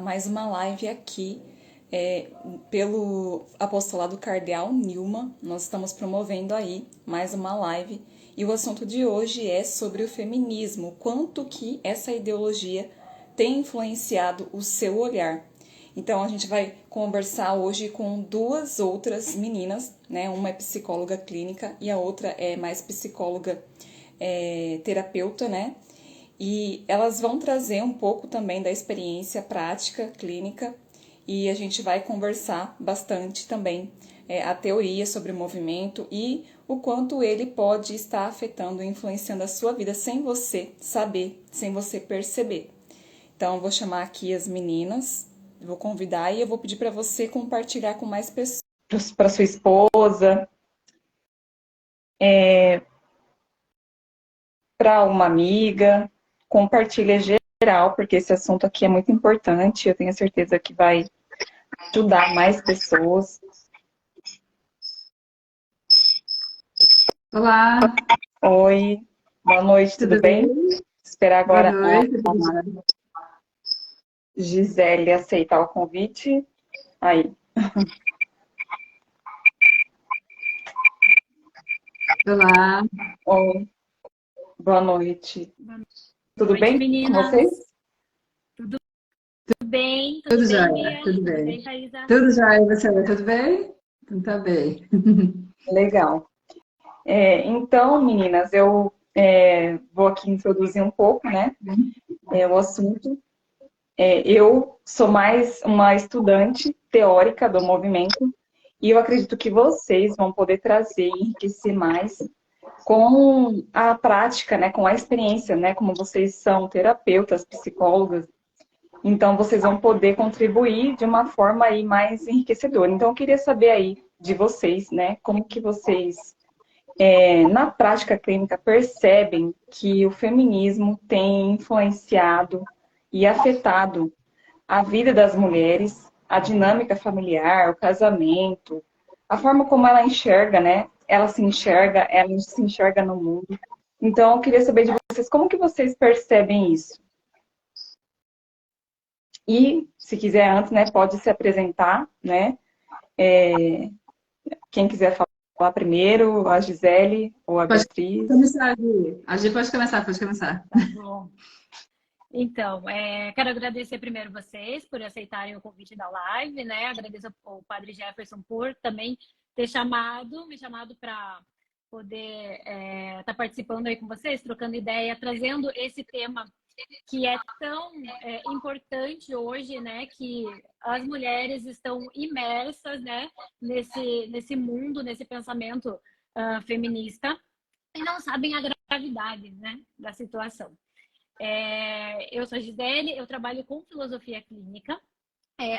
mais uma live aqui pelo Apostolado Cardeal Nilma. Nós estamos promovendo aí mais uma live e o assunto de hoje é sobre o feminismo, quanto que essa ideologia tem influenciado o seu olhar. Então a gente vai conversar hoje com duas outras meninas, né? Uma é psicóloga clínica e a outra é mais psicóloga terapeuta, né? E elas vão trazer um pouco também da experiência prática clínica e a gente vai conversar bastante também a teoria sobre o movimento e o quanto ele pode estar afetando e influenciando a sua vida sem você saber, sem você perceber. Então, eu vou chamar aqui as meninas, vou convidar e eu vou pedir para você compartilhar com mais pessoas, para sua esposa, para uma amiga, compartilha geral, porque esse assunto aqui é muito importante, eu tenho certeza que vai ajudar mais pessoas. Olá, Oi, boa noite, tudo tudo bem? bem? Esperar Boa agora a noite, tudo jóia? Gisele aceitar o convite. Aí, Olá, oi, boa noite. Boa Tudo noite, bem com vocês? meninas. Tudo bem? tudo Tudo bem, jóia, Bia? tudo Tudo bem, bem. Thaisa? Tudo jóia, e você, tudo bem? Então tá bem. Legal. Então, meninas, eu vou aqui introduzir um pouco, né, o assunto. Eu sou mais uma estudante teórica do movimento e eu acredito que vocês vão poder trazer e enriquecer mais com a prática, né, com a experiência, né, como vocês são terapeutas, psicólogas, então vocês vão poder contribuir de uma forma aí mais enriquecedora. Então eu queria saber aí de vocês, né, como que vocês na prática clínica percebem que o feminismo tem influenciado e afetado a vida das mulheres, a dinâmica familiar, o casamento, a forma como ela enxerga, né? Ela se enxerga no mundo. Então, eu queria saber de vocês, como que vocês percebem isso? E, se quiser antes, né, pode se apresentar, né? Quem quiser falar primeiro, a Gisele ou a Pode Beatriz. começar, Gi. A Gi pode começar, pode começar. Tá bom. Então, quero agradecer primeiro vocês por aceitarem o convite da live, né? Agradeço ao Padre Jefferson por também ter me chamado para poder estar participando aí com vocês, trocando ideia, trazendo esse tema que é tão importante hoje, né? Que as mulheres estão imersas, né? Nesse mundo, nesse pensamento feminista e não sabem a gravidade, né? Da situação. Eu sou a Gisele, eu trabalho com filosofia clínica,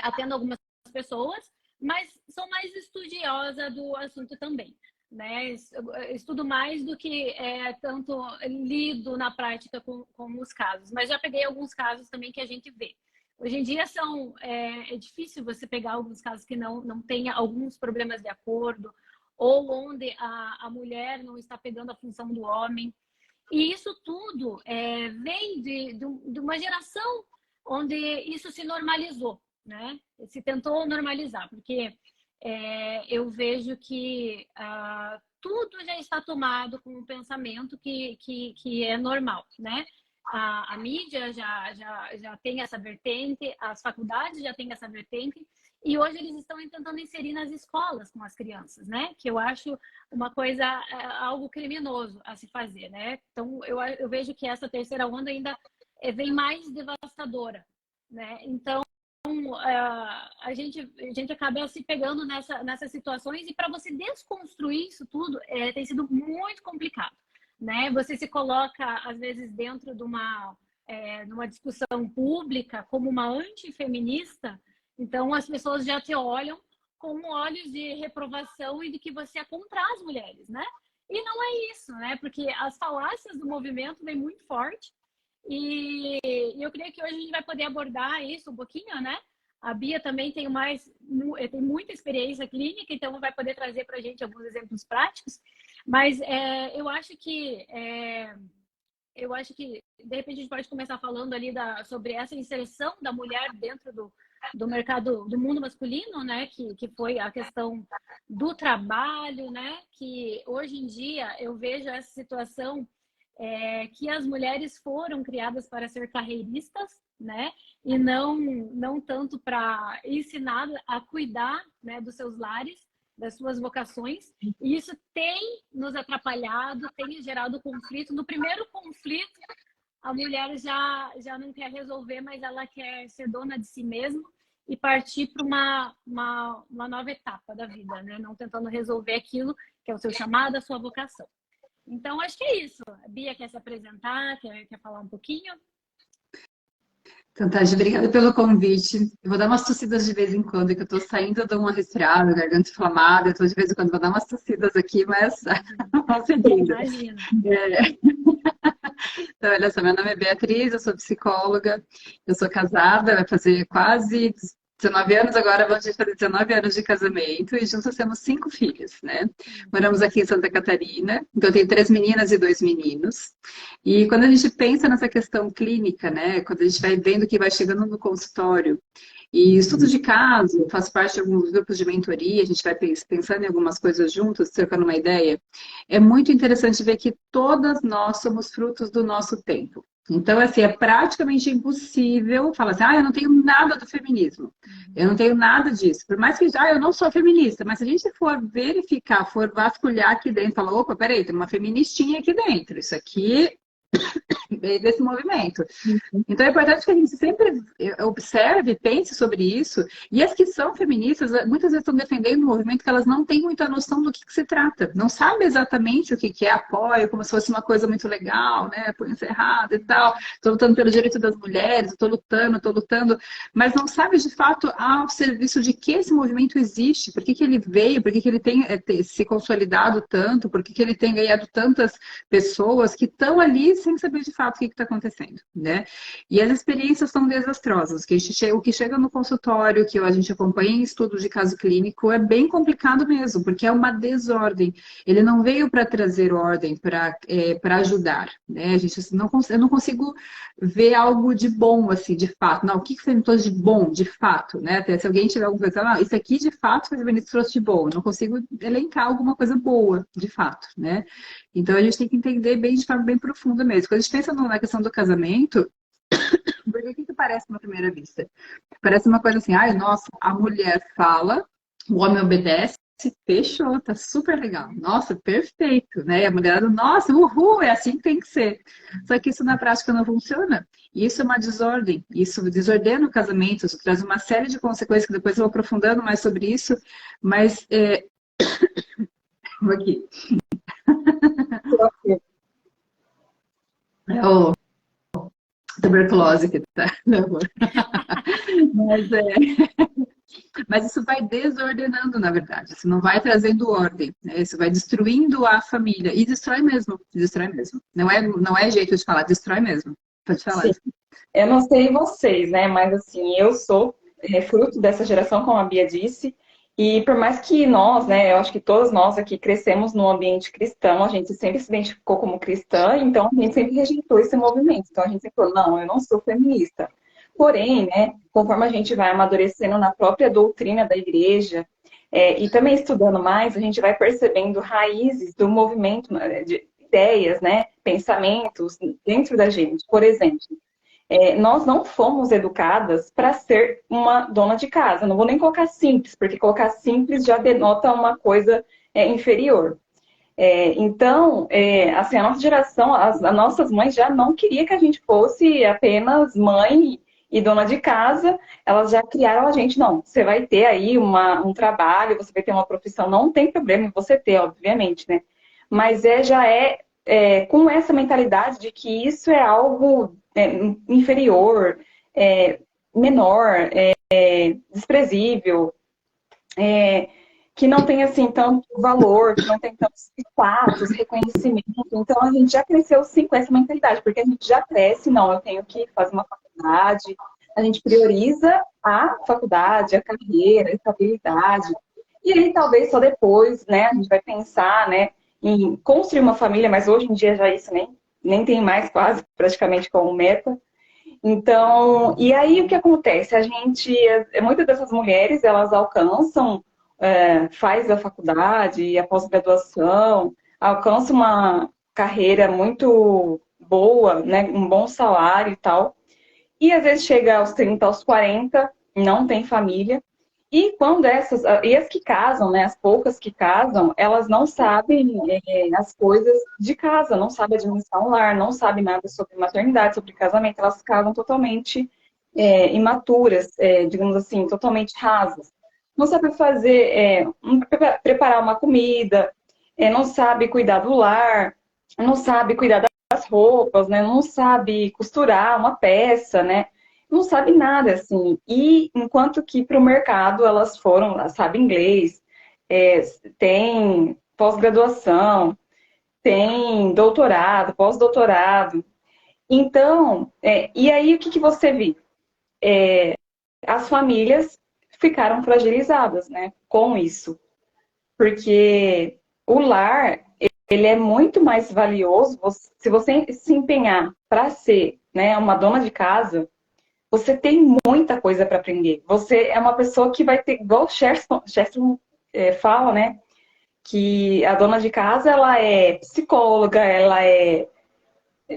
atendo algumas pessoas, mas sou mais estudiosa do assunto também. Né? Estudo mais do que tanto lido na prática com os casos, mas já peguei alguns casos também que a gente vê. Hoje em dia é difícil você pegar alguns casos que não tenha alguns problemas de acordo ou onde a mulher não está pegando a função do homem. E isso tudo vem de uma geração onde isso se normalizou, né? Se tentou normalizar, porque eu vejo que tudo já está tomado com um pensamento que é normal, né? A mídia já tem essa vertente, as faculdades já têm essa vertente, e hoje eles estão tentando inserir nas escolas com as crianças, né? Que eu acho uma coisa, algo criminoso a se fazer, né? Então, eu vejo que essa terceira onda ainda vem mais devastadora, né? Então, a gente acaba se pegando nessas situações e para você desconstruir isso tudo tem sido muito complicado, né? Você se coloca, às vezes, dentro de numa discussão pública como uma antifeminista, então as pessoas já te olham com olhos de reprovação e de que você é contra as mulheres, né? E não é isso, né? Porque as falácias do movimento vêm muito forte e eu creio que hoje a gente vai poder abordar isso um pouquinho, né? A Bia também tem muita experiência clínica, então vai poder trazer para a gente alguns exemplos práticos. Mas eu acho que eu acho que, de repente, a gente pode começar falando ali sobre essa inserção da mulher dentro do mercado, do mundo masculino, né? Que foi a questão do trabalho, né? Que hoje em dia eu vejo essa situação que as mulheres foram criadas para ser carreiristas, né? E não tanto para ensinar a cuidar, né, dos seus lares, das suas vocações. E isso tem nos atrapalhado, tem gerado conflito. No primeiro conflito, a mulher já não quer resolver, mas ela quer ser dona de si mesma e partir para uma nova etapa da vida, né? Não tentando resolver aquilo que é o seu chamado, a sua vocação. Então, acho que é isso. A Bia quer se apresentar, quer falar um pouquinho? Então, Tati, obrigada pelo convite. Eu vou dar umas tossidas de vez em quando, que eu tô saindo de uma resfriada, garganta inflamada, então de vez em quando vou dar umas tossidas aqui, mas vamos seguindo. Imagina. Então, olha só, meu nome é Beatriz, eu sou psicóloga, eu sou casada, vai fazer quase 19 anos agora, vamos fazer 19 anos de casamento e juntos temos 5 filhos, né? Moramos aqui em Santa Catarina, então eu tenho 3 meninas e 2 meninos. E quando a gente pensa nessa questão clínica, né? Quando a gente vai vendo que vai chegando no consultório, e estudos de caso, faço parte de alguns grupos de mentoria, a gente vai pensando em algumas coisas juntos, trocando uma ideia. É muito interessante ver que todas nós somos frutos do nosso tempo. Então, assim, é praticamente impossível falar assim, eu não tenho nada do feminismo, eu não tenho nada disso. Por mais que, eu não sou feminista, mas se a gente for verificar, for vasculhar aqui dentro, falar, opa, peraí, tem uma feministinha aqui dentro, isso aqui veio desse movimento. Então é importante que a gente sempre observe, pense sobre isso. E as que são feministas, muitas vezes estão defendendo um movimento que elas não têm muita noção do que se trata. Não sabem exatamente o que é apoio, como se fosse uma coisa muito legal, né? Punho cerrado e tal. Estou lutando pelo direito das mulheres, estou lutando. Mas não sabe de fato ao serviço de que esse movimento existe, por que ele veio, por que ele tem se consolidado tanto, por que ele tem ganhado tantas pessoas que estão ali sem saber de fato o que está acontecendo, né? E as experiências são desastrosas. O que chega no consultório, que a gente acompanha em estudos de caso clínico, é bem complicado mesmo, porque é uma desordem. Ele não veio para trazer ordem, para ajudar, né? Eu não consigo ver algo de bom, assim, de fato. Não, o que foi de bom, de fato, né? Até se alguém tiver alguma coisa, isso aqui de fato foi o Benedito trouxe de bom. Eu não consigo elencar alguma coisa boa, de fato, né? Então a gente tem que entender bem de forma bem profunda mesmo. Quando a gente pensa na questão do casamento, porque o que parece na primeira vista? Parece uma coisa assim, nossa, a mulher fala, o homem obedece, fechou, tá super legal. Nossa, perfeito, né? E a mulher, nossa, uhul, é assim que tem que ser. Só que isso na prática não funciona. Isso é uma desordem. Isso desordena o casamento, isso traz uma série de consequências que depois eu vou aprofundando mais sobre isso, mas vou aqui. Oh, tuberculose que tá. Mas isso vai desordenando, na verdade. Isso não vai trazendo ordem, né? Isso vai destruindo a família. E destrói mesmo. Destrói mesmo. Não é jeito de falar, destrói mesmo. Pode falar. Sim. Eu não sei vocês, né? Mas assim, eu sou fruto dessa geração, como a Bia disse. E por mais que nós, né, eu acho que todos nós aqui crescemos num ambiente cristão, a gente sempre se identificou como cristã, então a gente sempre rejeitou esse movimento. Então a gente sempre falou, não, eu não sou feminista. Porém, né, conforme a gente vai amadurecendo na própria doutrina da igreja, e também estudando mais, a gente vai percebendo raízes do movimento, de ideias, né, pensamentos dentro da gente. Por exemplo, nós não fomos educadas para ser uma dona de casa. Não vou nem colocar simples, porque colocar simples já denota uma coisa inferior. Então, assim, a nossa geração, as nossas mães já não queriam que a gente fosse apenas mãe e dona de casa. Elas já criaram a gente, não, você vai ter aí um trabalho, você vai ter uma profissão, não tem problema em você ter, obviamente, né? Mas já é com essa mentalidade de que isso é algo inferior, menor, desprezível, que não tem assim tanto valor, que não tem tanto status, reconhecimento. Então a gente já cresceu sim com essa mentalidade, porque a gente já cresce, não, eu tenho que fazer uma faculdade, a gente prioriza a faculdade, a carreira, a estabilidade. E aí talvez só depois, né, a gente vai pensar, né, em construir uma família, mas hoje em dia já isso nem tem mais quase, praticamente como meta. Então, e aí o que acontece? A gente, muitas dessas mulheres, elas alcançam, faz a faculdade, a pós-graduação, alcançam uma carreira muito boa, né, um bom salário e tal. E às vezes chega aos 30, aos 40, não tem família. E quando e as que casam, né, as poucas que casam, elas não sabem as coisas de casa, não sabem administrar um lar, não sabem nada sobre maternidade, sobre casamento, elas casam totalmente imaturas, digamos assim, totalmente rasas. Não sabe fazer, preparar uma comida, não sabe cuidar do lar, não sabe cuidar das roupas, né, não sabe costurar uma peça, né? Não sabe nada, assim. E enquanto que para o mercado elas foram, sabem inglês, tem pós-graduação, tem doutorado, pós-doutorado. Então, e aí o que você vê? As famílias ficaram fragilizadas, né, com isso. Porque o lar, ele é muito mais valioso se você se empenhar para ser, né, uma dona de casa. Você tem muita coisa para aprender. Você é uma pessoa que vai ter, igual o Chesterton fala, né? Que a dona de casa, ela é psicóloga, ela é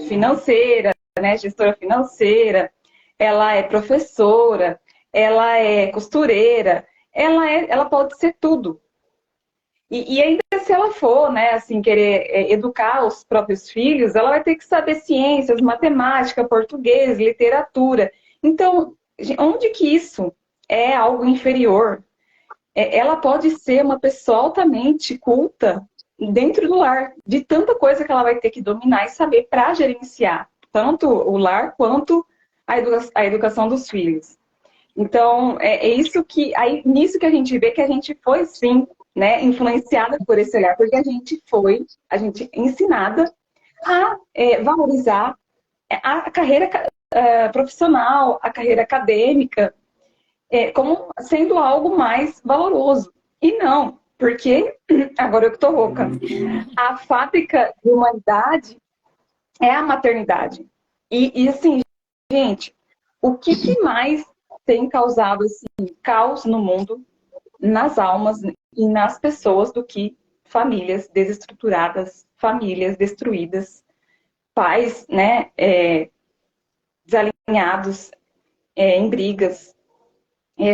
financeira, né? Gestora financeira, ela é professora, ela é costureira, ela pode ser tudo. E ainda se ela for, né, assim, querer educar os próprios filhos, ela vai ter que saber ciências, matemática, português, literatura. Então, onde que isso é algo inferior? Ela pode ser uma pessoa altamente culta dentro do lar, de tanta coisa que ela vai ter que dominar e saber para gerenciar, tanto o lar quanto a educação dos filhos. Então, é isso que, aí, nisso que a gente vê que a gente foi, sim, né, influenciada por esse olhar, porque a gente é ensinada a valorizar a carreira profissional, a carreira acadêmica, como sendo algo mais valoroso. E não, porque, agora eu que tô rouca, a fábrica de humanidade é a maternidade. E assim, gente, o que mais tem causado assim, caos no mundo, nas almas e nas pessoas do que famílias desestruturadas, famílias destruídas, pais, né, desalinhados, em brigas,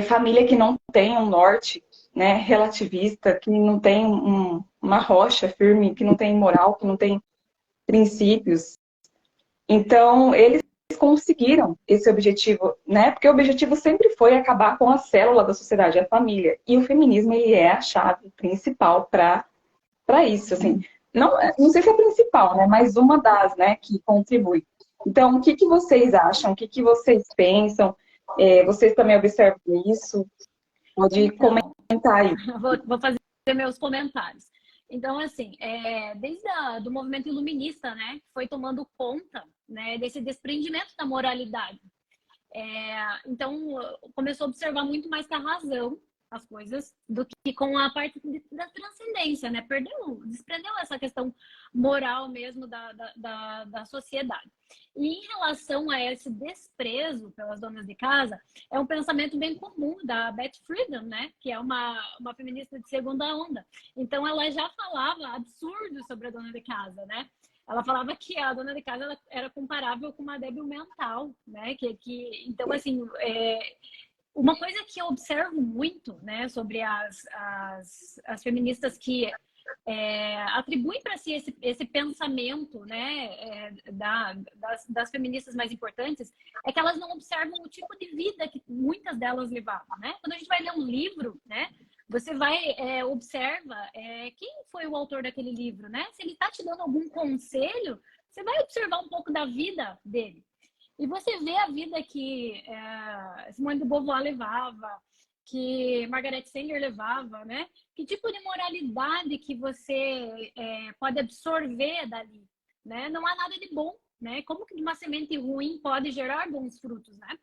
família que não tem um norte, né, relativista, que não tem uma rocha firme, que não tem moral, que não tem princípios. Então, eles conseguiram esse objetivo, né? Porque o objetivo sempre foi acabar com a célula da sociedade, a família. E o feminismo, ele é a chave principal para isso, assim. Não sei se é a principal, né? Mas uma das, né, que contribui. Então, o que vocês acham? O que vocês pensam? Vocês também observam isso? Pode comentar aí. Vou fazer meus comentários. Então, assim, desde do movimento iluminista, né, foi tomando conta, né, desse desprendimento da moralidade. Então, começou a observar muito mais com a razão as coisas do que com a parte da transcendência, né? Desprendeu essa questão moral mesmo da sociedade. E em relação a esse desprezo pelas donas de casa, é um pensamento bem comum da Beth Friedan, né? Que é uma feminista de segunda onda. Então, ela já falava absurdos sobre a dona de casa, né? Ela falava que a dona de casa era comparável com uma débil mental, né? Então, assim, uma coisa que eu observo muito, né, sobre as feministas que atribuem para si esse pensamento, né, das feministas mais importantes, é que elas não observam o tipo de vida que muitas delas levavam, né? Quando a gente vai ler um livro, né, você vai observa quem foi o autor daquele livro, né? Se ele está te dando algum conselho, você vai observar um pouco da vida dele. E você vê a vida que Simone de Beauvoir levava, que Margaret Sanger levava, né? Que tipo de moralidade que você pode absorver dali, né? Não há nada de bom, né? Como que uma semente ruim pode gerar bons frutos, né?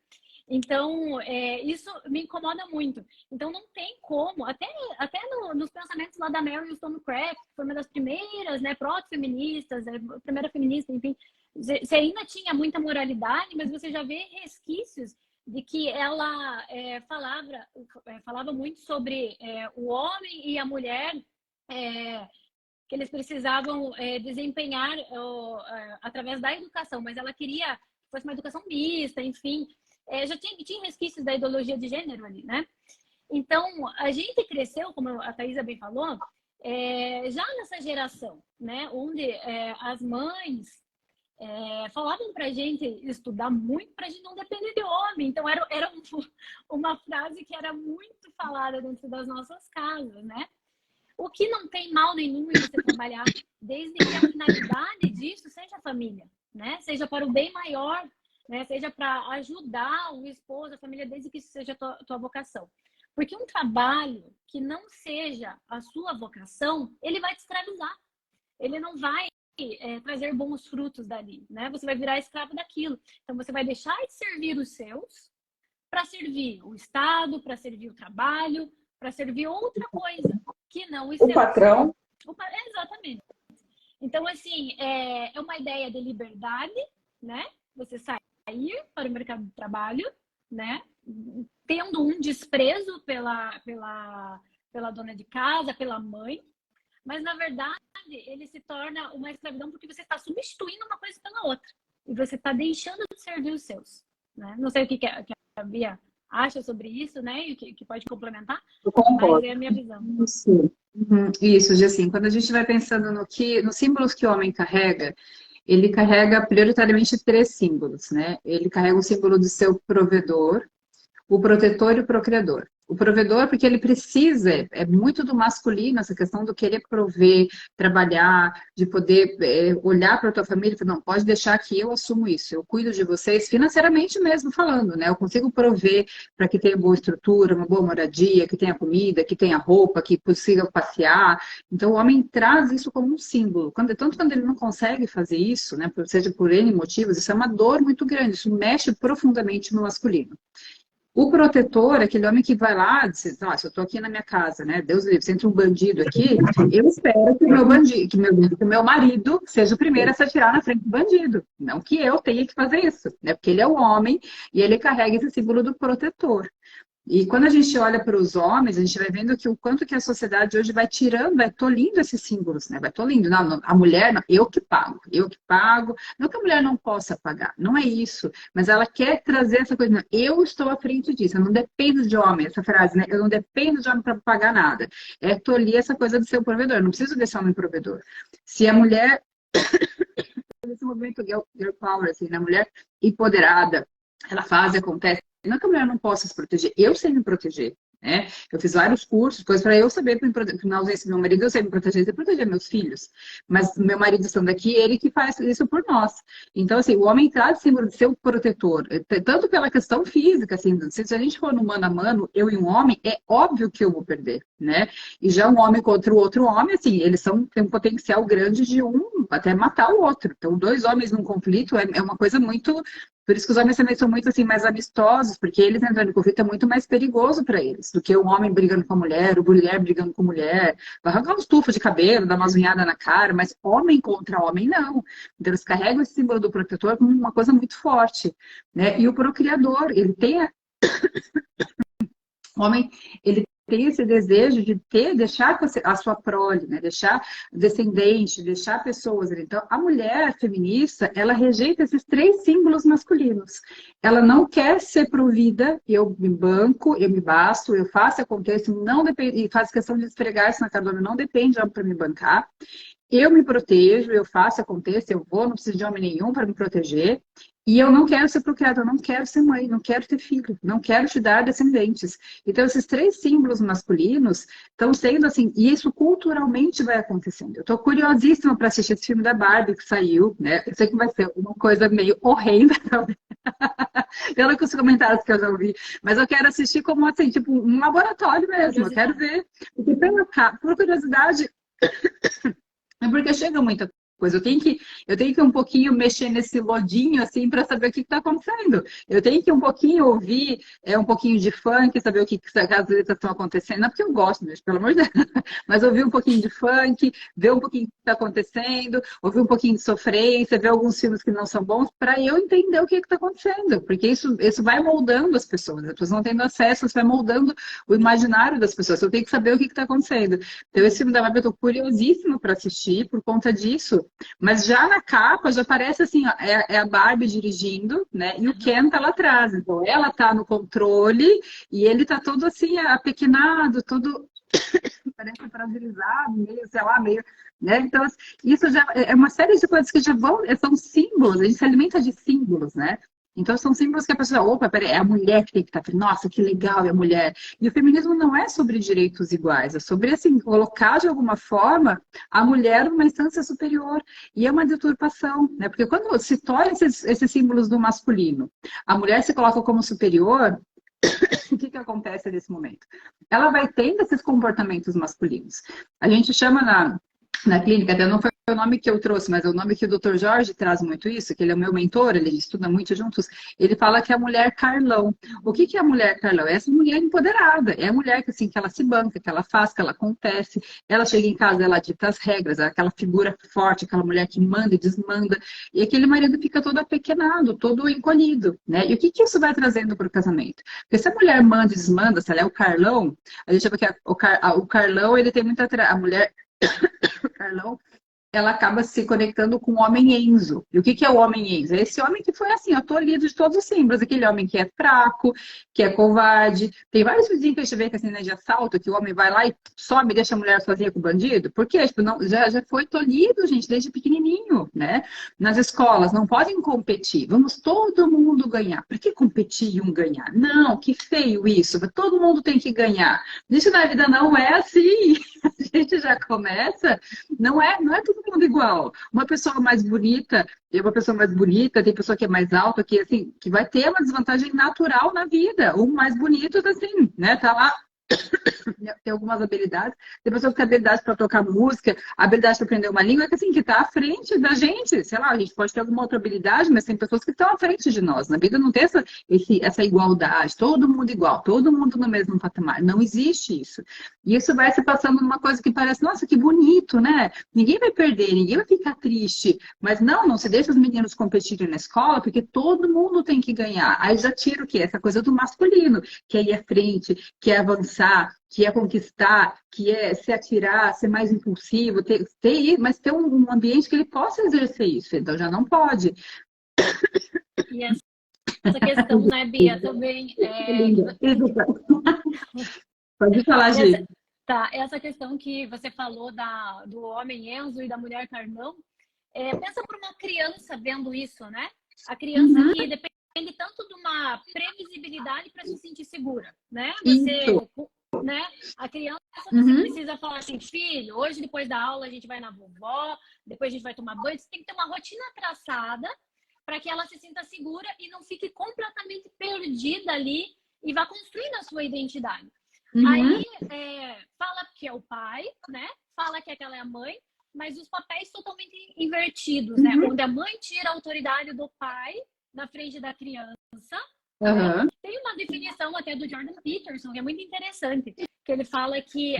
Então, isso me incomoda muito. Então, não tem como, até nos pensamentos lá da Mary Wollstonecraft, que foi uma das primeiras, né, proto-feministas, a primeira feminista, enfim, você ainda tinha muita moralidade, mas você já vê resquícios de que ela falava muito sobre o homem e a mulher, que eles precisavam desempenhar através da educação, mas ela queria que fosse uma educação mista, enfim. Já tinha resquícios da ideologia de gênero ali, né? Então, a gente cresceu, como a Thaisa bem falou, já nessa geração, né? Onde as mães falavam pra gente estudar muito pra gente não depender de homem. Então, era uma frase que era muito falada dentro das nossas casas, né? O que não tem mal nenhum em você trabalhar, desde que a finalidade disso seja a família, né? Seja para o bem maior, né? Seja para ajudar o esposo, a família, desde que isso seja a tua vocação. Porque um trabalho que não seja a sua vocação, ele vai te escravizar. Ele não vai trazer bons frutos dali, né? Você vai virar escravo daquilo. Então, você vai deixar de servir os seus para servir o Estado, para servir o trabalho, para servir outra coisa que não os seus. O patrão. Exatamente. Então, assim, é uma ideia de liberdade, né? Você sair para o mercado de trabalho, né? Tendo um desprezo pela dona de casa, pela mãe, mas na verdade ele se torna uma escravidão porque você está substituindo uma coisa pela outra e você está deixando de servir os seus, né? Não sei o que a Bia acha sobre isso, né? E que pode complementar, mas é a minha visão. Isso, assim, quando a gente vai pensando nos símbolos que o homem carrega, ele carrega prioritariamente 3 símbolos, né? Ele carrega o símbolo de seu provedor, o protetor e o procriador. O provedor, porque ele precisa, é muito do masculino, essa questão do querer prover, trabalhar, de poder olhar para a tua família e falar, não, pode deixar que eu assumo isso, eu cuido de vocês financeiramente mesmo falando, né? Eu consigo prover para que tenha boa estrutura, uma boa moradia, que tenha comida, que tenha roupa, que consiga passear. Então, o homem traz isso como um símbolo. Tanto quando ele não consegue fazer isso, né, seja por N motivos, isso é uma dor muito grande, isso mexe profundamente no masculino. O protetor, aquele homem que vai lá, diz, se eu estou aqui na minha casa, né? Deus livre, se entra um bandido aqui, eu espero que o meu marido seja o primeiro a se atirar na frente do bandido. Não que eu tenha que fazer isso, né? Porque ele é o homem e ele carrega esse símbolo do protetor. E quando a gente olha para os homens, a gente vai vendo que o quanto que a sociedade hoje vai tirando, vai tolindo esses símbolos, né? Vai tolindo. Não, a mulher, não, eu que pago. Não que a mulher não possa pagar, não é isso. Mas ela quer trazer essa coisa, não, eu estou à frente disso, eu não dependo de homem, essa frase, né? Eu não dependo de homem para pagar nada. É tolir essa coisa de ser o provedor, eu não preciso desse homem provedor. Se a mulher, esse movimento girl power, assim, na mulher empoderada, ela faz e acontece. Não que a mulher não possa se proteger, eu sei me proteger, né? Eu fiz vários cursos, coisas para eu saber, na ausência do meu marido, eu sei me proteger, sei proteger meus filhos. Mas meu marido estando aqui, ele que faz isso por nós. Então, assim, o homem traz o símbolo de ser o protetor, tanto pela questão física, assim, se a gente for no mano a mano, eu e um homem, é óbvio que eu vou perder, né? E já um homem contra o outro homem, assim, eles têm um potencial grande de até matar o outro. Então, 2 homens num conflito é uma coisa muito... Por isso que os homens também são muito assim, mais amistosos, porque eles entrando em conflito é muito mais perigoso para eles do que o homem brigando com a mulher, o mulher brigando com a mulher, vai arrancar um estufo de cabelo, dar uma zunhada na cara, mas homem contra homem não. Então eles carregam esse símbolo do protetor como uma coisa muito forte, né? E o procriador, ele tem o homem, ele tem esse desejo de deixar a sua prole, né? Deixar descendente, deixar pessoas. Então, a mulher feminista, ela rejeita esses 3 símbolos masculinos. Ela não quer ser provida, eu me banco, eu me basto, eu faço, aconteço, não depende, e faz questão de esfregar isso na cara do homem, não depende de homem para me bancar. Eu me protejo, eu faço, aconteça, eu vou, não preciso de homem nenhum para me proteger. E eu não quero ser procriada, eu não quero ser mãe, não quero ter filho, não quero te dar descendentes. Então, esses 3 símbolos masculinos estão sendo assim, e isso culturalmente vai acontecendo. Eu estou curiosíssima para assistir esse filme da Barbie que saiu, né? Eu sei que vai ser uma coisa meio horrenda também, pelos comentários que eu já ouvi, mas eu quero assistir como assim, tipo um laboratório mesmo, eu quero ver. Porque por curiosidade, é porque chega muita coisa. Eu tenho que um pouquinho mexer nesse lodinho, assim, para saber o que está acontecendo. Eu tenho que um pouquinho ouvir um pouquinho de funk, saber o que as letras estão acontecendo. Não porque eu gosto mesmo, pelo amor de Deus. Mas ouvir um pouquinho de funk, ver um pouquinho o que está acontecendo, ouvir um pouquinho de sofrência, ver alguns filmes que não são bons, para eu entender o que está acontecendo. Porque isso vai moldando as pessoas não tendo acesso, isso vai moldando o imaginário das pessoas. Eu tenho que saber o que está acontecendo. Então, esse filme da Barbie eu estou curiosíssimo para assistir por conta disso. Mas já na capa, já parece assim, ó, é a Barbie dirigindo, né? E o Ken tá lá atrás. Então, ela tá no controle e ele tá todo assim, apequenado, todo parece fragilizado, meio, sei lá, meio, né? Então, isso já é uma série de coisas que já são símbolos, a gente se alimenta de símbolos, né? Então, são símbolos que a pessoa, opa, peraí, é a mulher que tem que estar, nossa, que legal, é a mulher. E o feminismo não é sobre direitos iguais, é sobre, assim, colocar de alguma forma a mulher numa instância superior. E é uma deturpação, né? Porque quando se torna esses símbolos do masculino, a mulher se coloca como superior, o que acontece nesse momento? Ela vai tendo esses comportamentos masculinos. A gente chama na clínica, até não foi o nome que eu trouxe, mas é o nome que o Dr. Jorge traz muito isso, que ele é o meu mentor, ele estuda muito juntos, ele fala que é a mulher Carlão. O que é a mulher Carlão? É essa mulher empoderada, é a mulher que, assim, que ela se banca, que ela faz, que ela acontece, ela chega em casa, ela dita as regras, é aquela figura forte, aquela mulher que manda e desmanda, e aquele marido fica todo apequenado, todo encolhido, né? E o que isso vai trazendo para o casamento? Porque se a mulher manda e desmanda, se ela é o Carlão, a gente chama que o Carlão, ele tem muita... A mulher... O Carlão, ela acaba se conectando com o homem Enzo. E o que é o homem Enzo? É esse homem que foi assim, ó, tolhido de todos os símbolos. Aquele homem que é fraco, que é covarde. Tem vários vizinhos que a gente vê que assim, né, de assalto, que o homem vai lá e sobe e deixa a mulher sozinha com o bandido. Por quê? Tipo, não, já foi tolhido, gente, desde pequenininho, né? Nas escolas, não podem competir. Vamos todo mundo ganhar. Por que competir e um ganhar? Não, que feio isso. Todo mundo tem que ganhar. Isso na vida não é assim. A gente já começa, não é todo mundo igual. Uma pessoa mais bonita, tem pessoa que é mais alta, que assim, que vai ter uma desvantagem natural na vida. O mais bonito, assim, né? Tá lá, tem algumas habilidades. Tem pessoa que tem habilidade para tocar música, habilidade para aprender uma língua, que assim, que está à frente da gente. Sei lá, a gente pode ter alguma outra habilidade, mas tem pessoas que estão à frente de nós. Na vida não tem essa igualdade, todo mundo igual, todo mundo no mesmo patamar. Não existe isso. E isso vai se passando numa coisa que parece, nossa, que bonito, né? Ninguém vai perder, ninguém vai ficar triste. Mas não se deixa os meninos competirem na escola, porque todo mundo tem que ganhar. Aí já tira o quê? Essa coisa do masculino, que é ir à frente, que é avançar, que é conquistar, que é se atirar, ser mais impulsivo, mas ter um ambiente que ele possa exercer isso. Então já não pode. E essa questão, né, Bia, também Pode falar, Gi. Tá, essa questão que você falou do homem Enzo e da mulher Carlão, pensa para uma criança vendo isso, né? A criança que depende tanto de uma previsibilidade para se sentir segura, né? Né? A criança você precisa falar assim, filho, hoje depois da aula a gente vai na vovó, depois a gente vai tomar banho. Você tem que ter uma rotina traçada para que ela se sinta segura e não fique completamente perdida ali e vá construindo a sua identidade. Aí fala que é o pai, né? Fala que aquela é a mãe, mas os papéis totalmente invertidos, né? Onde a mãe tira a autoridade do pai na frente da criança. Tem uma definição até do Jordan Peterson que é muito interessante, que ele fala que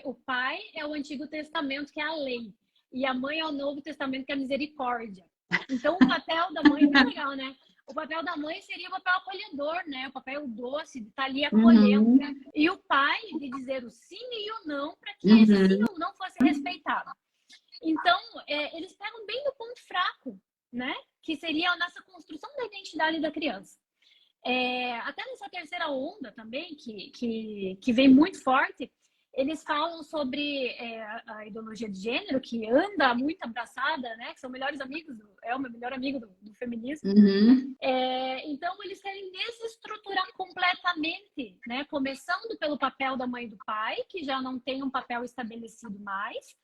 o pai é o Antigo Testamento, que é a lei, e a mãe é o Novo Testamento, que é a misericórdia. Então o papel da mãe é muito legal, né? O papel da mãe seria o papel acolhedor, né? O papel doce, de estar ali acolhendo. E o pai de dizer o sim e o não, para que esse sim ou não fosse respeitado. Então, eles pegam bem no ponto fraco, né? Que seria a nossa construção da identidade da criança. Até nessa terceira onda também, que vem muito forte, eles falam sobre a ideologia de gênero, que anda muito abraçada, né? Que são melhores amigos, é o meu melhor amigo do feminismo. Então, eles querem desestruturar completamente, né? Começando pelo papel da mãe e do pai, que já não tem um papel estabelecido mais,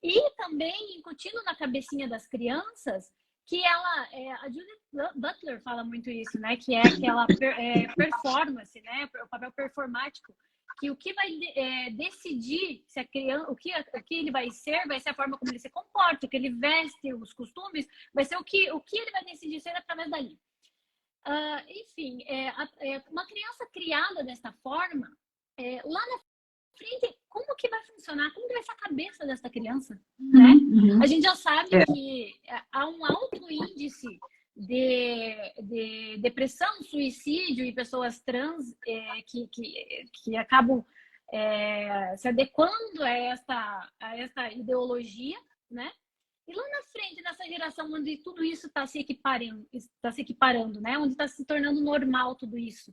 e também incutindo na cabecinha das crianças que a Judith Butler fala muito isso, né? Que é aquela performance, né? O papel performático que o que vai decidir se a criança, o que ele vai ser a forma como ele se comporta, o que ele veste, os costumes, vai ser o que ele vai decidir ser através dali. Enfim, uma criança criada desta forma, lá na frente, como que vai funcionar? Como que vai ser a cabeça dessa criança? Né? A gente já sabe que há um alto índice de depressão, suicídio e pessoas trans que acabam se adequando a esta ideologia, né? E lá na frente, nessa geração onde tudo isso está se equiparando, né? Onde está se tornando normal tudo isso.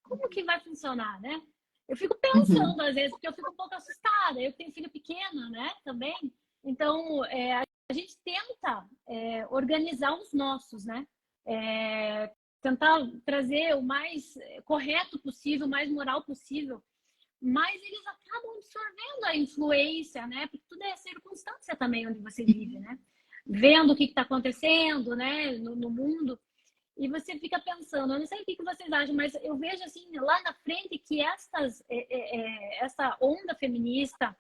Como que vai funcionar, né? Eu fico pensando, às vezes, porque eu fico um pouco assustada. Eu tenho filho pequeno, né? Também. Então, a gente tenta organizar os nossos, né? Tentar trazer o mais correto possível, o mais moral possível. Mas eles acabam absorvendo a influência, né? Porque tudo é circunstância também onde você vive, né? Vendo o que está acontecendo, né? No mundo. E você fica pensando, eu não sei o que vocês acham, mas eu vejo assim, lá na frente, que essa onda feminista,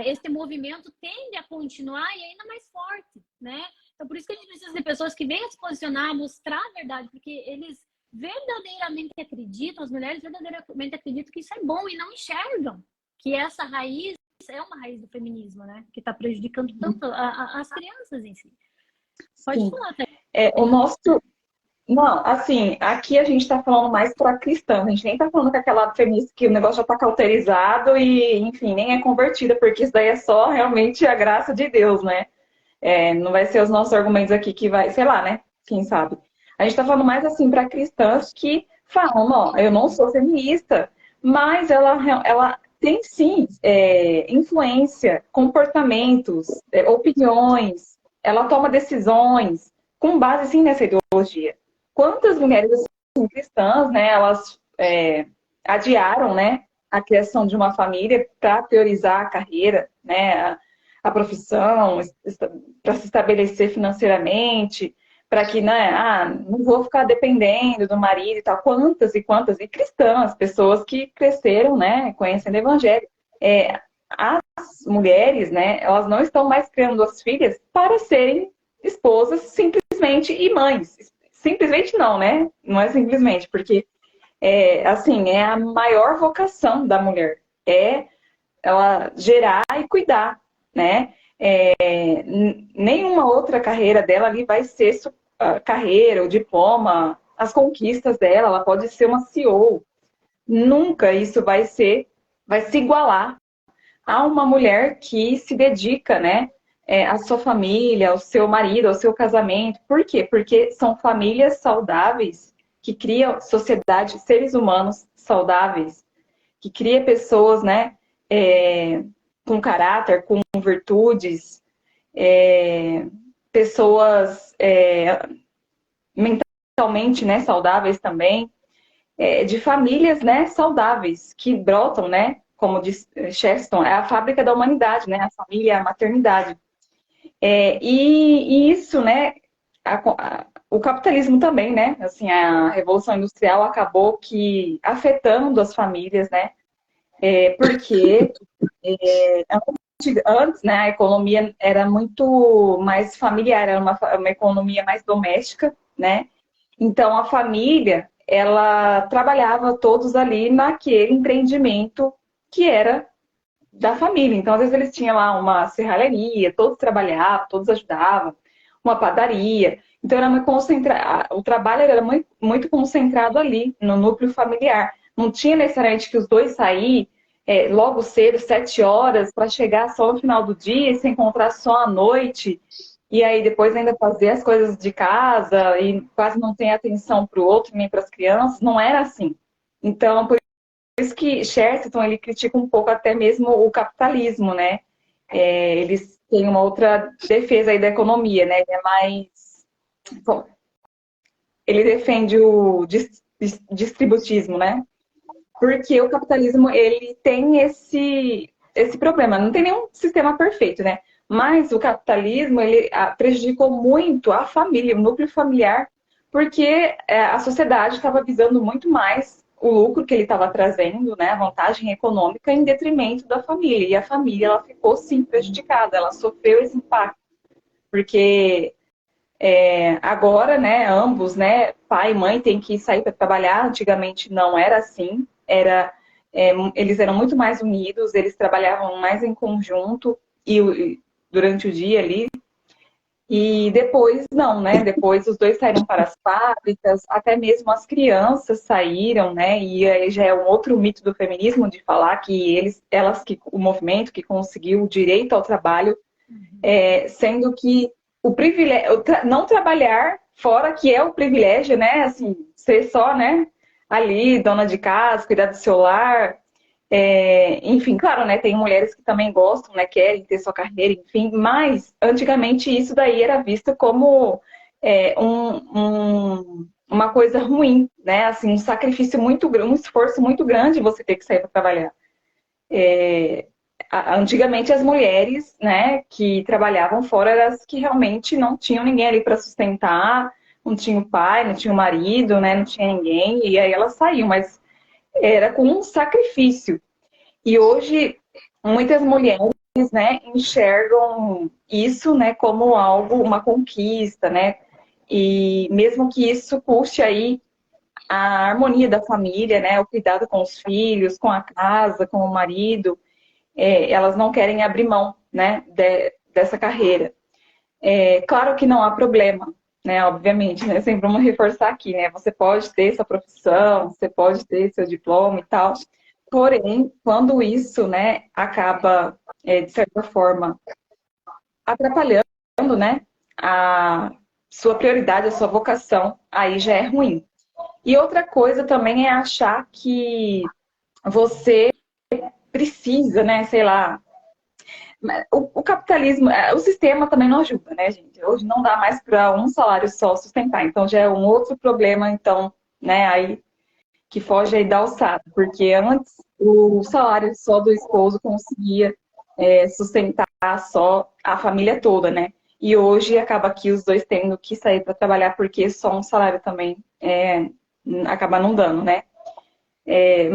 esse movimento tende a continuar e ainda mais forte, né? Então, por isso que a gente precisa de pessoas que venham se posicionar, mostrar a verdade, porque eles verdadeiramente acreditam, as mulheres verdadeiramente acreditam que isso é bom e não enxergam que essa raiz é uma raiz do feminismo, né? Que está prejudicando tanto as crianças em si. Pode falar, Thaís. O nosso... Não, assim, aqui a gente está falando mais para cristã, a gente nem está falando com aquela feminista que o negócio já está cauterizado e, enfim, nem é convertida, porque isso daí é só realmente a graça de Deus, né? Não vai ser os nossos argumentos aqui que vai, sei lá, né? Quem sabe? A gente está falando mais assim para cristãs que falam, ó, eu não sou feminista, mas ela tem sim influência, comportamentos, opiniões, ela toma decisões com base sim nessa ideologia. Quantas mulheres assim, cristãs, né, elas adiaram, né, a criação de uma família para priorizar a carreira, né, a profissão, para se estabelecer financeiramente, para que, né, não vou ficar dependendo do marido e tal. Quantas e quantas, e cristãs, pessoas que cresceram, né, conhecendo o evangelho. As mulheres, né, elas não estão mais criando as filhas para serem esposas simplesmente e mães. Simplesmente não, né? Não é simplesmente, porque assim, é a maior vocação da mulher. Ela gerar e cuidar, né? Nenhuma outra carreira dela ali vai ser carreira, o diploma, as conquistas dela, ela pode ser uma CEO. Nunca isso vai se igualar a uma mulher que se dedica, né? A sua família, ao seu marido, ao seu casamento. Por quê? Porque são famílias saudáveis que criam sociedade, seres humanos saudáveis, que cria pessoas, né, com caráter, com virtudes, pessoas mentalmente, né, saudáveis também, de famílias, né, saudáveis, que brotam, né, como diz Chesterton, é a fábrica da humanidade, né, a família é a maternidade. E isso, né, o capitalismo também, né, assim, a Revolução Industrial acabou que afetando as famílias, né, porque antes, né, a economia era muito mais familiar, era uma economia mais doméstica, né, então a família, ela trabalhava todos ali naquele empreendimento que era da família. Então, às vezes, eles tinham lá uma serralheria, todos trabalhavam, todos ajudavam, uma padaria. Então, era o trabalho era muito, muito concentrado ali, no núcleo familiar. Não tinha necessariamente que os dois sair logo cedo, 7 horas, para chegar só no final do dia e se encontrar só à noite. E aí, depois ainda fazer as coisas de casa e quase não ter atenção para o outro, nem para as crianças. Não era assim. Então, por isso que Chesterton, ele critica um pouco até mesmo o capitalismo, né? Eles têm uma outra defesa aí da economia, né? Ele é mais... Bom, ele defende o distributismo, né? Porque o capitalismo, ele tem esse problema. Não tem nenhum sistema perfeito, né? Mas o capitalismo, ele prejudicou muito a família, o núcleo familiar, porque a sociedade estava visando muito mais o lucro que ele estava trazendo, né, a vantagem econômica, em detrimento da família. E a família, ela ficou, sim, prejudicada, ela sofreu esse impacto. Porque agora, né, ambos, né, pai e mãe, têm que sair para trabalhar. Antigamente não era assim, eles eram muito mais unidos, eles trabalhavam mais em conjunto e durante o dia ali. E depois não, né? Depois os dois saíram para as fábricas, até mesmo as crianças saíram, né? E aí já é um outro mito do feminismo de falar que o movimento que conseguiu o direito ao trabalho, sendo que o privilégio, não trabalhar fora que é o privilégio, né? Assim, ser só, né? Ali, dona de casa, cuidar do seu lar. Enfim, claro, né? Tem mulheres que também gostam, né? Querem ter sua carreira, enfim. Mas antigamente isso daí era visto como uma coisa ruim, né? Assim, um sacrifício muito grande, um esforço muito grande você ter que sair para trabalhar. Antigamente as mulheres, né, que trabalhavam fora eram as que realmente não tinham ninguém ali para sustentar, não tinha o pai, não tinha o marido, né? Não tinha ninguém, e aí elas saíam, mas era com um sacrifício. E hoje, muitas mulheres, né, enxergam isso, né, como algo, uma conquista, né? E mesmo que isso custe aí a harmonia da família, né, o cuidado com os filhos, com a casa, com o marido, elas não querem abrir mão, né, dessa carreira. Claro que não há problema, né, obviamente, né, sempre vamos reforçar aqui, né, você pode ter sua profissão, você pode ter seu diploma e tal. Porém, quando isso, né, acaba, de certa forma, atrapalhando, né, a sua prioridade, a sua vocação, aí já é ruim. E outra coisa também é achar que você precisa, né, sei lá, o capitalismo, o sistema também não ajuda, né, gente? Hoje não dá mais para um salário só sustentar, então já é um outro problema, então, né, aí que foge aí da alçada, porque antes o salário só do esposo conseguia sustentar só a família toda, né? E hoje acaba que os dois tendo que sair para trabalhar porque só um salário também acaba não dando, né?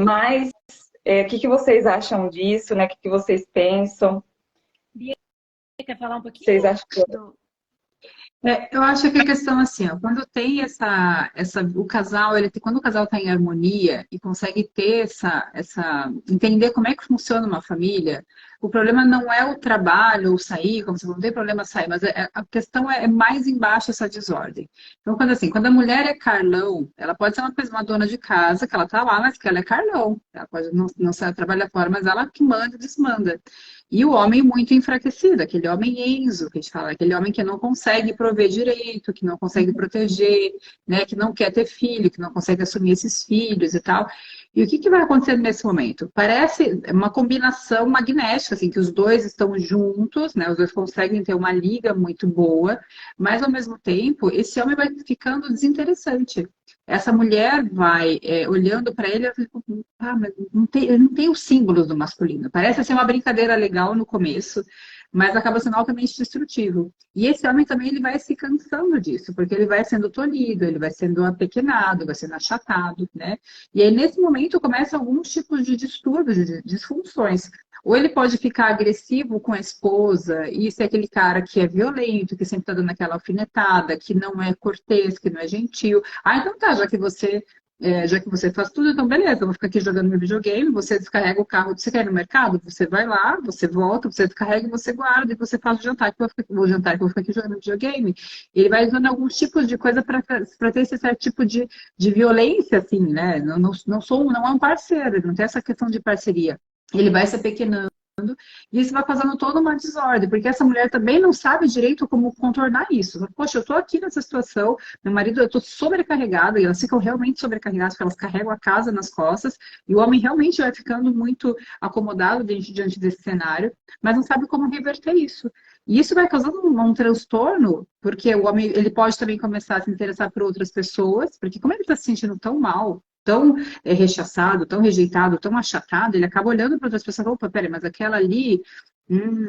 Mas o que vocês acham disso, né? O que vocês pensam? Bia, quer falar um pouquinho? Vocês acham que... Eu acho que a questão assim, ó, quando tem o casal, quando o casal está em harmonia e consegue ter entender como é que funciona uma família, o problema não é o trabalho ou sair, como você falou, não tem problema sair, mas a questão é mais embaixo essa desordem. Então, quando a mulher é Carlão, ela pode ser uma dona de casa, que ela tá lá, mas que ela é Carlão. Ela pode não trabalhar fora, mas ela que manda e desmanda. E o homem muito enfraquecido, aquele homem Enzo, que a gente fala, aquele homem que não consegue prover direito, que não consegue proteger, né, que não quer ter filho, que não consegue assumir esses filhos e tal. E o que vai acontecer nesse momento? Parece uma combinação magnética, assim, que os dois estão juntos, né, os dois conseguem ter uma liga muito boa, mas ao mesmo tempo, esse homem vai ficando desinteressante. Essa mulher vai olhando para ele e fica, mas ele não tem os símbolos do masculino. Parece ser uma brincadeira legal no começo, mas acaba sendo altamente destrutivo. E esse homem também ele vai se cansando disso, porque ele vai sendo tolhido, ele vai sendo apequenado, vai sendo achatado, né? E aí, nesse momento, começam alguns tipos de distúrbios, de disfunções. Ou ele pode ficar agressivo com a esposa e ser aquele cara que é violento, que sempre está dando aquela alfinetada, que não é cortês, que não é gentil. Ah, então tá, já que você faz tudo, então beleza, eu vou ficar aqui jogando meu videogame, você descarrega o carro, você quer ir no mercado, você vai lá, você volta, você descarrega e você guarda, e você faz o jantar, que eu vou ficar aqui jogando videogame. Ele vai usando alguns tipos de coisa para ter esse certo tipo de violência, assim, né? Não é um parceiro, ele não tem essa questão de parceria. Ele vai se apequenando. E isso vai causando toda uma desordem, porque essa mulher também não sabe direito como contornar isso. Poxa, eu tô aqui nessa situação, meu marido, eu tô sobrecarregada, e elas ficam realmente sobrecarregadas, porque elas carregam a casa nas costas, e o homem realmente vai ficando muito acomodado diante desse cenário, mas não sabe como reverter isso. E isso vai causando um transtorno, porque o homem ele pode também começar a se interessar por outras pessoas, porque como ele está se sentindo tão mal, tão rechaçado, tão rejeitado, tão achatado, ele acaba olhando para outras pessoas e fala, opa, peraí, mas aquela ali,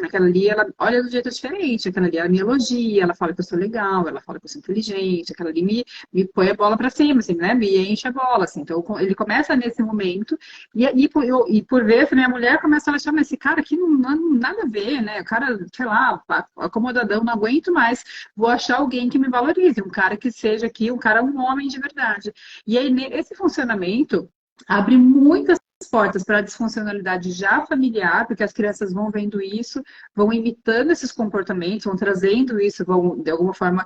Aquela ali, ela olha de um jeito diferente, aquela ali ela me elogia, ela fala que eu sou legal, ela fala que eu sou inteligente, aquela ali me põe a bola pra cima, assim, né? Me enche a bola, assim. Então, ele começa nesse momento, e por vezes, minha mulher começa a achar, mas esse cara aqui não nada a ver, né? O cara, sei lá, acomodadão, não aguento mais, vou achar alguém que me valorize, um cara que seja aqui, um homem de verdade. E aí, esse funcionamento abre muitas portas para a disfuncionalidade já familiar, porque as crianças vão vendo isso, vão imitando esses comportamentos, vão trazendo isso, vão, de alguma forma,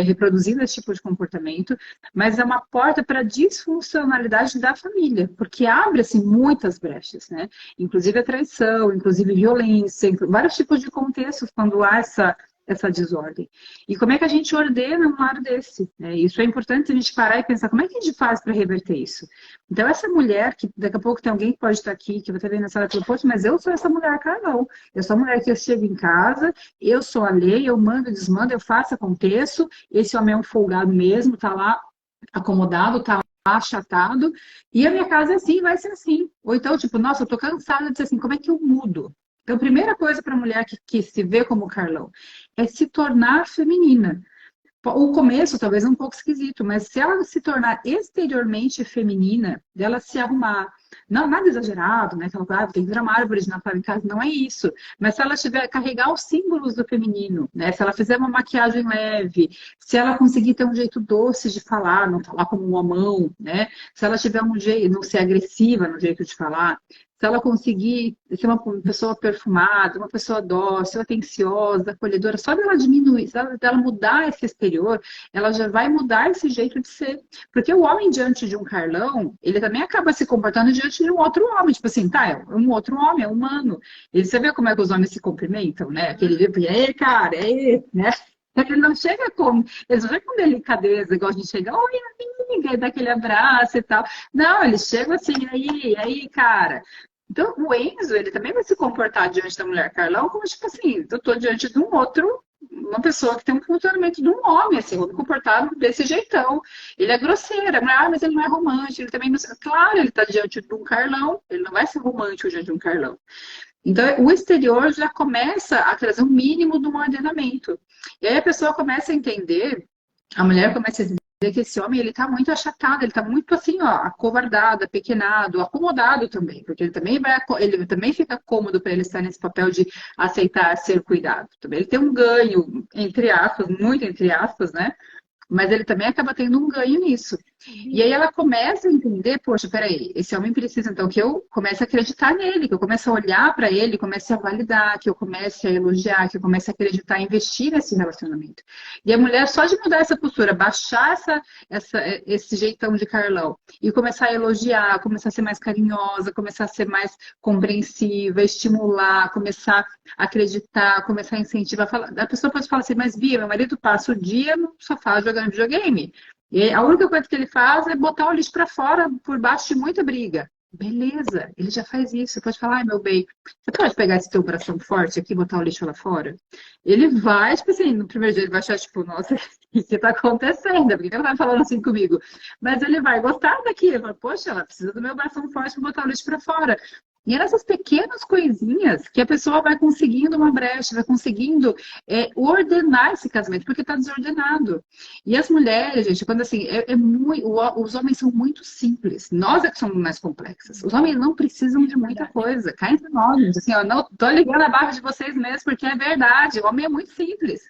reproduzindo esse tipo de comportamento, mas é uma porta para a disfuncionalidade da família, porque abre-se muitas brechas, né? Inclusive a traição, inclusive violência, vários tipos de contextos quando há essa desordem. E como é que a gente ordena um lar desse? Isso é importante a gente parar e pensar, como é que a gente faz para reverter isso? Então, essa mulher, que daqui a pouco tem alguém que pode estar aqui, que vai estar vendo nessa hora e falar, poxa, mas eu sou essa mulher, cara, não. Eu sou a mulher que eu chego em casa, eu sou a lei, eu mando, desmando, eu faço, aconteço, esse homem é um folgado mesmo, tá lá acomodado, tá lá achatado, e a minha casa é assim, vai ser assim. Ou então, tipo, nossa, eu tô cansada de ser assim, como é que eu mudo? Então, a primeira coisa para a mulher que se vê como Carlão é se tornar feminina. O começo talvez é um pouco esquisito, mas se ela se tornar exteriormente feminina, dela se arrumar, não nada exagerado, né? Aquela coisa, tem que virar uma árvore de Natal em casa, não é isso. Mas se ela tiver carregar os símbolos do feminino, né? Se ela fizer uma maquiagem leve, se ela conseguir ter um jeito doce de falar, não falar como um homão, né? Se ela tiver um jeito, não ser agressiva no jeito de falar, se ela conseguir ser uma pessoa perfumada, uma pessoa dócil, atenciosa, acolhedora, só dela diminuir, só dela mudar esse exterior, ela já vai mudar esse jeito de ser. Porque o homem diante de um Carlão, ele também acaba se comportando diante de um outro homem. Tipo assim, tá, é um outro homem, é humano. E você vê como é que os homens se cumprimentam, né? Aquele tipo, e aí, cara, e aí, né? Ele não chega com, eles não chegam com delicadeza, igual a gente chega, oi, amiga, e dá aquele abraço e tal. Não, eles chegam assim, e aí, cara. Então, o Enzo, ele também vai se comportar diante da mulher Carlão como, tipo assim, eu tô diante de um outro, uma pessoa que tem um comportamento de um homem, assim, vou me comportar desse jeitão. Ele é grosseiro, mas ele não é romântico, ele também não... Claro, ele tá diante de um Carlão, ele não vai ser romântico diante de um Carlão. Então, o exterior já começa a trazer um mínimo de um ordenamento. E aí a pessoa começa a entender, a mulher começa a entender que esse homem, ele tá muito achatado, ele tá muito assim, ó, acovardado, apequenado, acomodado também, porque ele também fica cômodo para ele estar nesse papel de aceitar ser cuidado. Também ele tem um ganho, entre aspas, muito entre aspas, né? Mas ele também acaba tendo um ganho nisso. E aí ela começa a entender, poxa, peraí, esse homem precisa então que eu comece a acreditar nele, que eu comece a olhar para ele, comece a validar, que eu comece a elogiar, que eu comece a acreditar, investir nesse relacionamento. E a mulher, só de mudar essa postura, baixar esse jeitão de Carlão e começar a elogiar, começar a ser mais carinhosa, começar a ser mais compreensiva, estimular, começar a acreditar, começar a incentivar. A pessoa pode falar assim, mas Bia, meu marido passa o dia no sofá jogando videogame. E a única coisa que ele faz é botar o lixo para fora por baixo de muita briga. Beleza, ele já faz isso. Você pode falar, ai meu bem, você pode pegar esse teu bração forte aqui e botar o lixo lá fora? Ele vai, tipo assim, no primeiro dia ele vai achar, tipo, nossa, o que tá acontecendo? Por que ela tá falando assim comigo? Mas ele vai gostar daquilo. Ele fala, poxa, ela precisa do meu bração forte para botar o lixo para fora. E é nessas pequenas coisinhas que a pessoa vai conseguindo uma brecha, vai conseguindo ordenar esse casamento, porque está desordenado. E as mulheres, gente, quando assim, os homens são muito simples. Nós é que somos mais complexas. Os homens não precisam de muita coisa. Cá entre nós, gente. Assim, ó, não tô ligando a barra de vocês mesmo, porque é verdade. O homem é muito simples,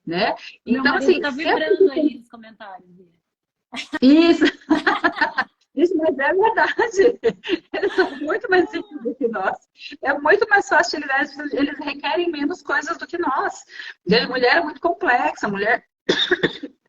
né? Então, assim, tá vibrando aí nos comentários. Isso. Isso, mas é verdade. Eles são muito mais simples do que nós. É muito mais fácil, eles requerem menos coisas do que nós. A mulher é muito complexa, a mulher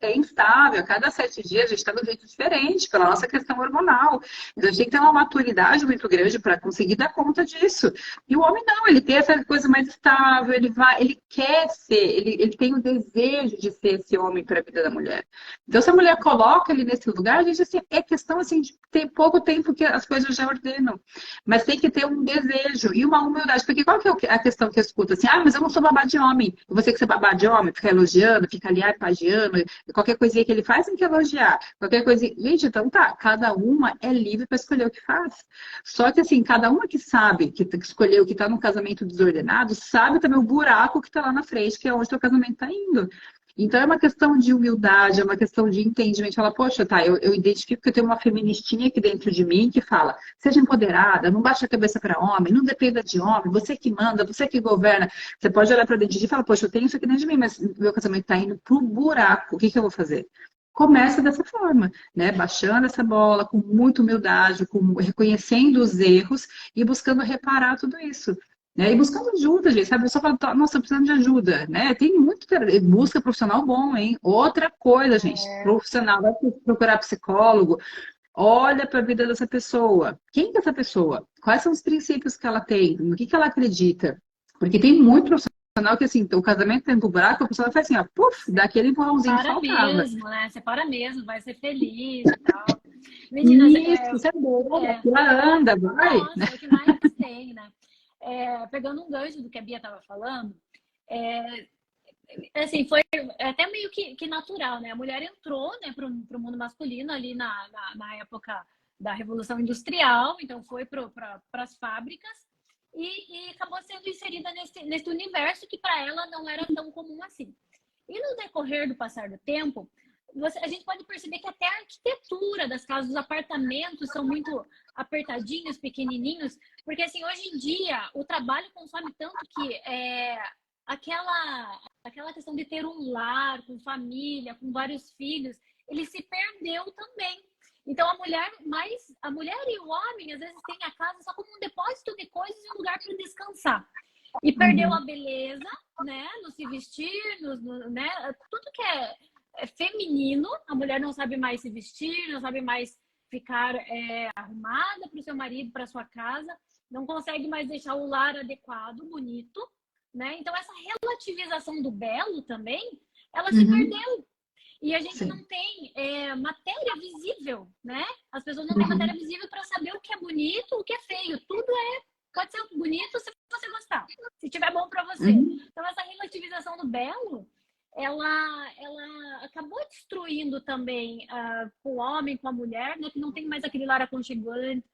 é instável. A cada 7 dias a gente está de um jeito diferente pela nossa questão hormonal. Então a gente tem que ter uma maturidade muito grande para conseguir dar conta disso. E o homem não, ele tem essa coisa mais estável, ele quer ser, ele tem o desejo de ser esse homem para a vida da mulher. Então se a mulher coloca ele nesse lugar, a gente assim, é questão assim de ter pouco tempo que as coisas já ordenam. Mas tem que ter um desejo e uma humildade. Porque qual que é a questão que eu escuto? Assim, mas eu não sou babá de homem. Você que ser babá de homem, ficar elogiando, ficar ali pagiando, qualquer coisinha que ele faz tem que elogiar. Qualquer coisinha... Gente, então tá, cada uma é livre para escolher o que faz. Só que assim, cada uma que sabe, que escolheu, que tá num casamento desordenado, sabe também o buraco que tá lá na frente, que é onde o teu casamento tá indo. Então é uma questão de humildade, é uma questão de entendimento. Fala, poxa, tá, eu identifico que eu tenho uma feministinha aqui dentro de mim que fala, seja empoderada, não baixe a cabeça para homem, não dependa de homem, você que manda, você que governa. Você pode olhar para dentro de ti e falar, poxa, eu tenho isso aqui dentro de mim, mas meu casamento tá indo pro buraco, o que que eu vou fazer? Começa dessa forma, né? Baixando essa bola, com muita humildade, reconhecendo os erros e buscando reparar tudo isso. Né? E buscando ajuda, gente, sabe? A pessoa fala, nossa, tô precisando de ajuda, né? Tem muito, busca profissional bom, hein? Outra coisa, gente, profissional, vai procurar psicólogo, olha para a vida dessa pessoa. Quem que é essa pessoa? Quais são os princípios que ela tem? No que ela acredita? Porque tem muito profissional que, assim, o casamento tem um buraco, a pessoa faz assim, ó, puf, dá aquele empurrãozinho que faltava. Mesmo, né? Separa mesmo, vai ser feliz e tal. Meninas, isso é bom, ela anda, vai. Nossa, é o que mais tem, né? Pegando um gancho do que a Bia estava falando, assim, foi até meio que natural, né? A mulher entrou, né, para o mundo masculino ali na época da Revolução Industrial, então foi para as fábricas e acabou sendo inserida nesse universo que para ela não era tão comum assim. E no decorrer do passar do tempo, a gente pode perceber que até a arquitetura das casas, os apartamentos são muito apertadinhos, pequenininhos, porque assim, hoje em dia o trabalho consome tanto que aquela questão de ter um lar com família, com vários filhos, ele se perdeu também. Então a mulher e o homem às vezes têm a casa só como um depósito de coisas e um lugar para descansar. E perdeu a beleza, né, no se vestir, né, tudo que é feminino, a mulher não sabe mais se vestir, não sabe mais ficar arrumada para o seu marido, para sua casa, não consegue mais deixar o lar adequado, bonito, né? Então essa relativização do belo também, ela se perdeu. E a gente não tem matéria visível, né? As pessoas não têm matéria visível para saber o que é bonito, o que é feio. Tudo pode ser bonito se você gostar, se tiver bom para você. Então essa relativização do belo, ela acabou destruindo também com o homem, com a mulher, né? Que não tem mais aquele lar aconchegante,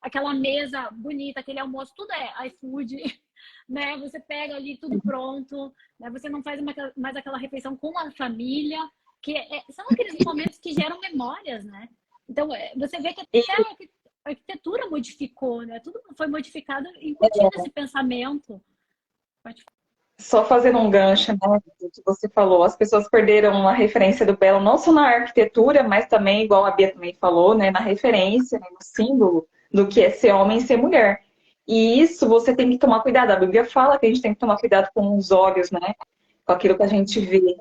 aquela mesa bonita, aquele almoço, tudo é iFood, né? Você pega ali tudo pronto, né? Você não faz mais aquela refeição com a família, que são aqueles momentos que geram memórias, né? Então, você vê que até a arquitetura modificou, né? Tudo foi modificado incutindo esse pensamento. Pode falar. Só fazendo um gancho, né, do que você falou, as pessoas perderam a referência do belo não só na arquitetura, mas também, igual a Bia também falou, né, na referência, né, no símbolo do que é ser homem e ser mulher. E isso você tem que tomar cuidado. A Bíblia fala que a gente tem que tomar cuidado com os olhos, né, com aquilo que a gente vê.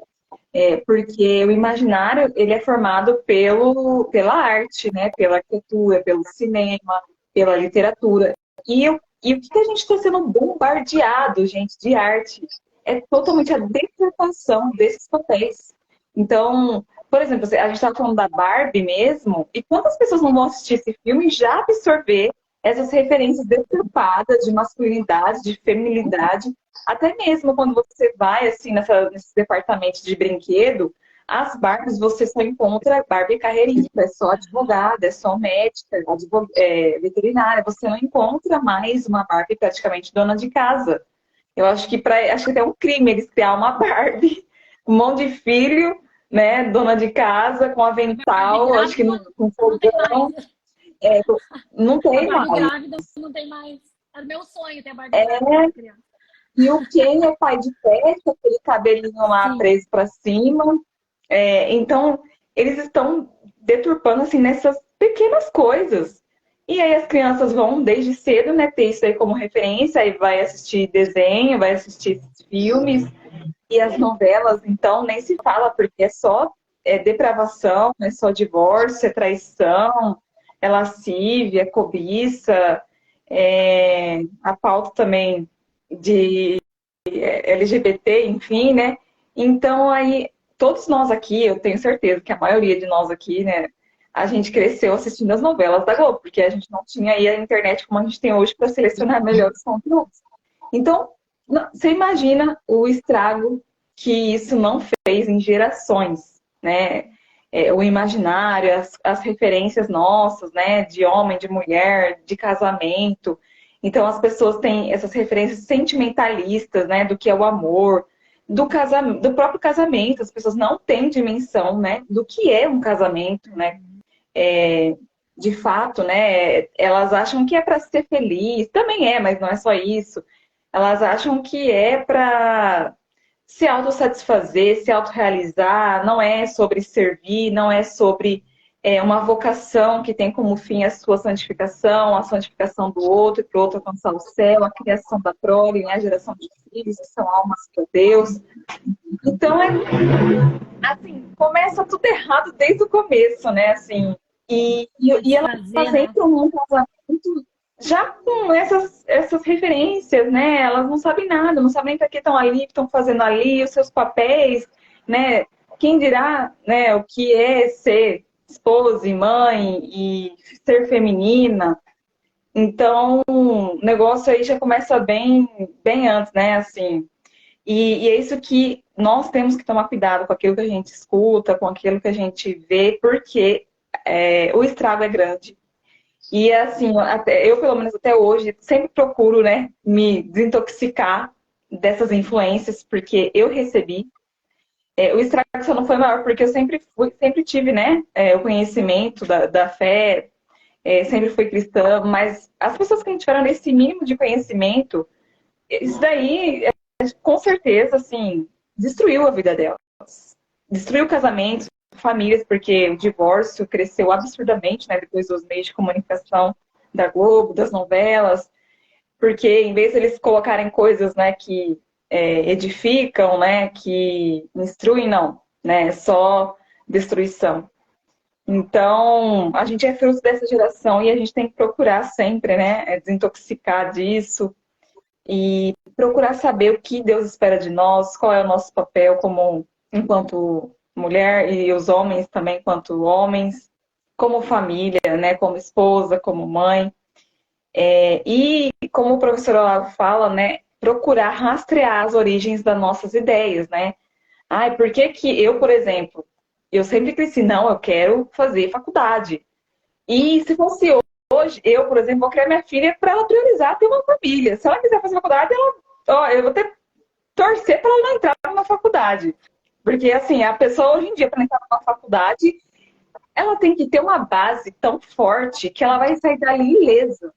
Porque o imaginário, ele é formado pela arte, né, pela arquitetura, pelo cinema, pela literatura. E o que a gente está sendo bombardeado, gente, de arte? É totalmente a deturpação desses papéis. Então, por exemplo, a gente estava falando da Barbie mesmo, e quantas pessoas não vão assistir esse filme e já absorver essas referências deturpadas de masculinidade, de feminilidade, até mesmo quando você vai, assim, nesses departamentos de brinquedo, as Barbies você só encontra Barbie carreirista, é só advogada, é só médica, veterinária. Você não encontra mais uma Barbie praticamente dona de casa. Eu acho que até é um crime eles criar uma Barbie, um monte de filho, né, dona de casa, com avental, acho que com fogão. Não tem mais. Grávida não tem mais. É o meu sonho ter a Barbie grávida. E o Ken é pai de pet, aquele cabelinho lá preso para cima. Então, eles estão deturpando, assim, nessas pequenas coisas. E aí as crianças vão, desde cedo, né, ter isso aí como referência, aí vai assistir desenho, vai assistir filmes. E as novelas, então, nem se fala, porque é só depravação, é só divórcio, é traição, é lascívia, é cobiça, a pauta também de LGBT, enfim, né? Então, aí... Todos nós aqui, eu tenho certeza que a maioria de nós aqui, né, a gente cresceu assistindo as novelas da Globo, porque a gente não tinha aí a internet como a gente tem hoje para selecionar melhores conteúdos. Então, você imagina o estrago que isso não fez em gerações, né? O imaginário, as referências nossas, né? De homem, de mulher, de casamento. Então, as pessoas têm essas referências sentimentalistas, né? Do que é o amor, do próprio casamento. As pessoas não têm dimensão, né? Do que é um casamento, né? De fato, né? Elas acham que é para ser feliz. Também é, mas não é só isso. Elas acham que é para se autossatisfazer, se autorrealizar, não é sobre servir, não é sobre uma vocação que tem como fim a santificação do outro, para o outro alcançar o céu, a criação da prole, né, a geração de filhos, que são almas para Deus. Então, assim, começa tudo errado desde o começo, né, assim, e elas entram num casamento já com essas referências, né? Elas não sabem nada, não sabem para que estão ali, estão fazendo ali, os seus papéis, né? Quem dirá, né, o que é ser esposa e mãe e ser feminina. Então, o negócio aí já começa bem antes, né? Assim, e é isso que nós temos que tomar cuidado com aquilo que a gente escuta, com aquilo que a gente vê, porque o estrago é grande. E assim, eu pelo menos até hoje, sempre procuro, né, me desintoxicar dessas influências, porque eu recebi. O estrago só não foi maior, porque eu sempre tive, né, o conhecimento da fé, sempre fui cristã, mas as pessoas que não tiveram esse mínimo de conhecimento, isso daí, com certeza, assim, destruiu a vida delas. Destruiu casamentos, famílias, porque o divórcio cresceu absurdamente, né, depois dos meios de comunicação da Globo, das novelas, porque em vez de eles colocarem coisas, né, que edificam, né, que instruem, não, né, só destruição. Então, a gente é fruto dessa geração e a gente tem que procurar sempre, né, desintoxicar disso e procurar saber o que Deus espera de nós, qual é o nosso papel como enquanto mulher e os homens também enquanto homens, como família, né, como esposa, como mãe. E como o professor Olavo fala, né, procurar rastrear as origens das nossas ideias, né? Ai, por que que eu, por exemplo, eu sempre cresci, não, eu quero fazer faculdade. E se fosse hoje, eu, por exemplo, vou criar minha filha para ela priorizar ter uma família. Se ela quiser fazer faculdade, eu vou torcer para ela não entrar numa faculdade. Porque, assim, a pessoa hoje em dia, para entrar numa faculdade, ela tem que ter uma base tão forte que ela vai sair dali ilesa.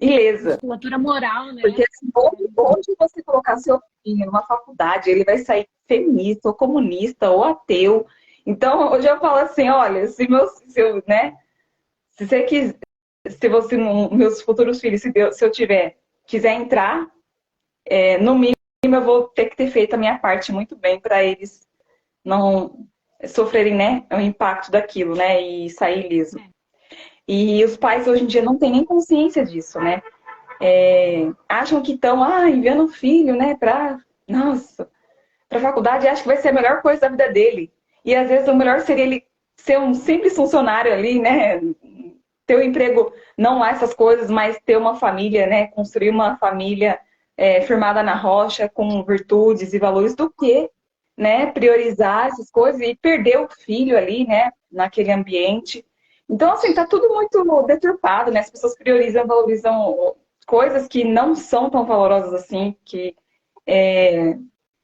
Ilesa. Musculatura moral, né? Porque assim, onde você colocar seu filho numa faculdade, ele vai sair feminista, ou comunista, ou ateu. Então, hoje eu falo assim, olha, né? Se você quiser, se você, meus futuros filhos, se eu quiser entrar, no mínimo eu vou ter que ter feito a minha parte muito bem para eles não sofrerem, né, o impacto daquilo, né, e sair liso. E os pais hoje em dia não têm nem consciência disso, né? Acham que estão enviando o filho, né, para faculdade, e acham que vai ser a melhor coisa da vida dele. E às vezes o melhor seria ele ser um simples funcionário ali, né? Ter um emprego, não lá essas coisas, mas ter uma família, né? Construir uma família firmada na rocha, com virtudes e valores, do que, né? Priorizar essas coisas e perder o filho ali, né? Naquele ambiente. Então, assim, tá tudo muito deturpado, né? As pessoas priorizam, valorizam coisas que não são tão valorosas assim, que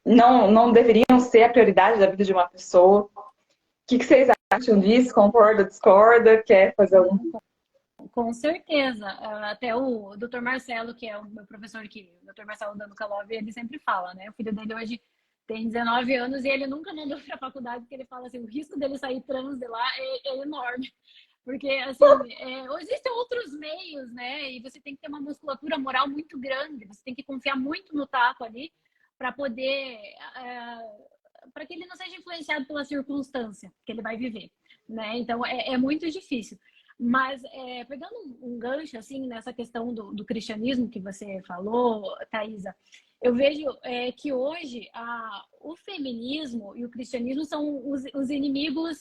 não deveriam ser a prioridade da vida de uma pessoa. O que vocês acham disso? Concorda, discorda? Quer fazer algum... Com certeza. Até o Dr. Marcelo, que é o meu professor aqui, o Dr. Marcelo Danucalov, ele sempre fala, né? O filho dele hoje tem 19 anos e ele nunca mandou para a faculdade, porque ele fala assim, o risco dele sair trans de lá é enorme. Porque, assim, existem outros meios, né? E você tem que ter uma musculatura moral muito grande, você tem que confiar muito no tato ali para poder... para que ele não seja influenciado pela circunstância que ele vai viver, né? Então, é muito difícil. Mas, pegando um gancho, assim, nessa questão do cristianismo que você falou, Thaisa, eu vejo que hoje o feminismo e o cristianismo são os inimigos...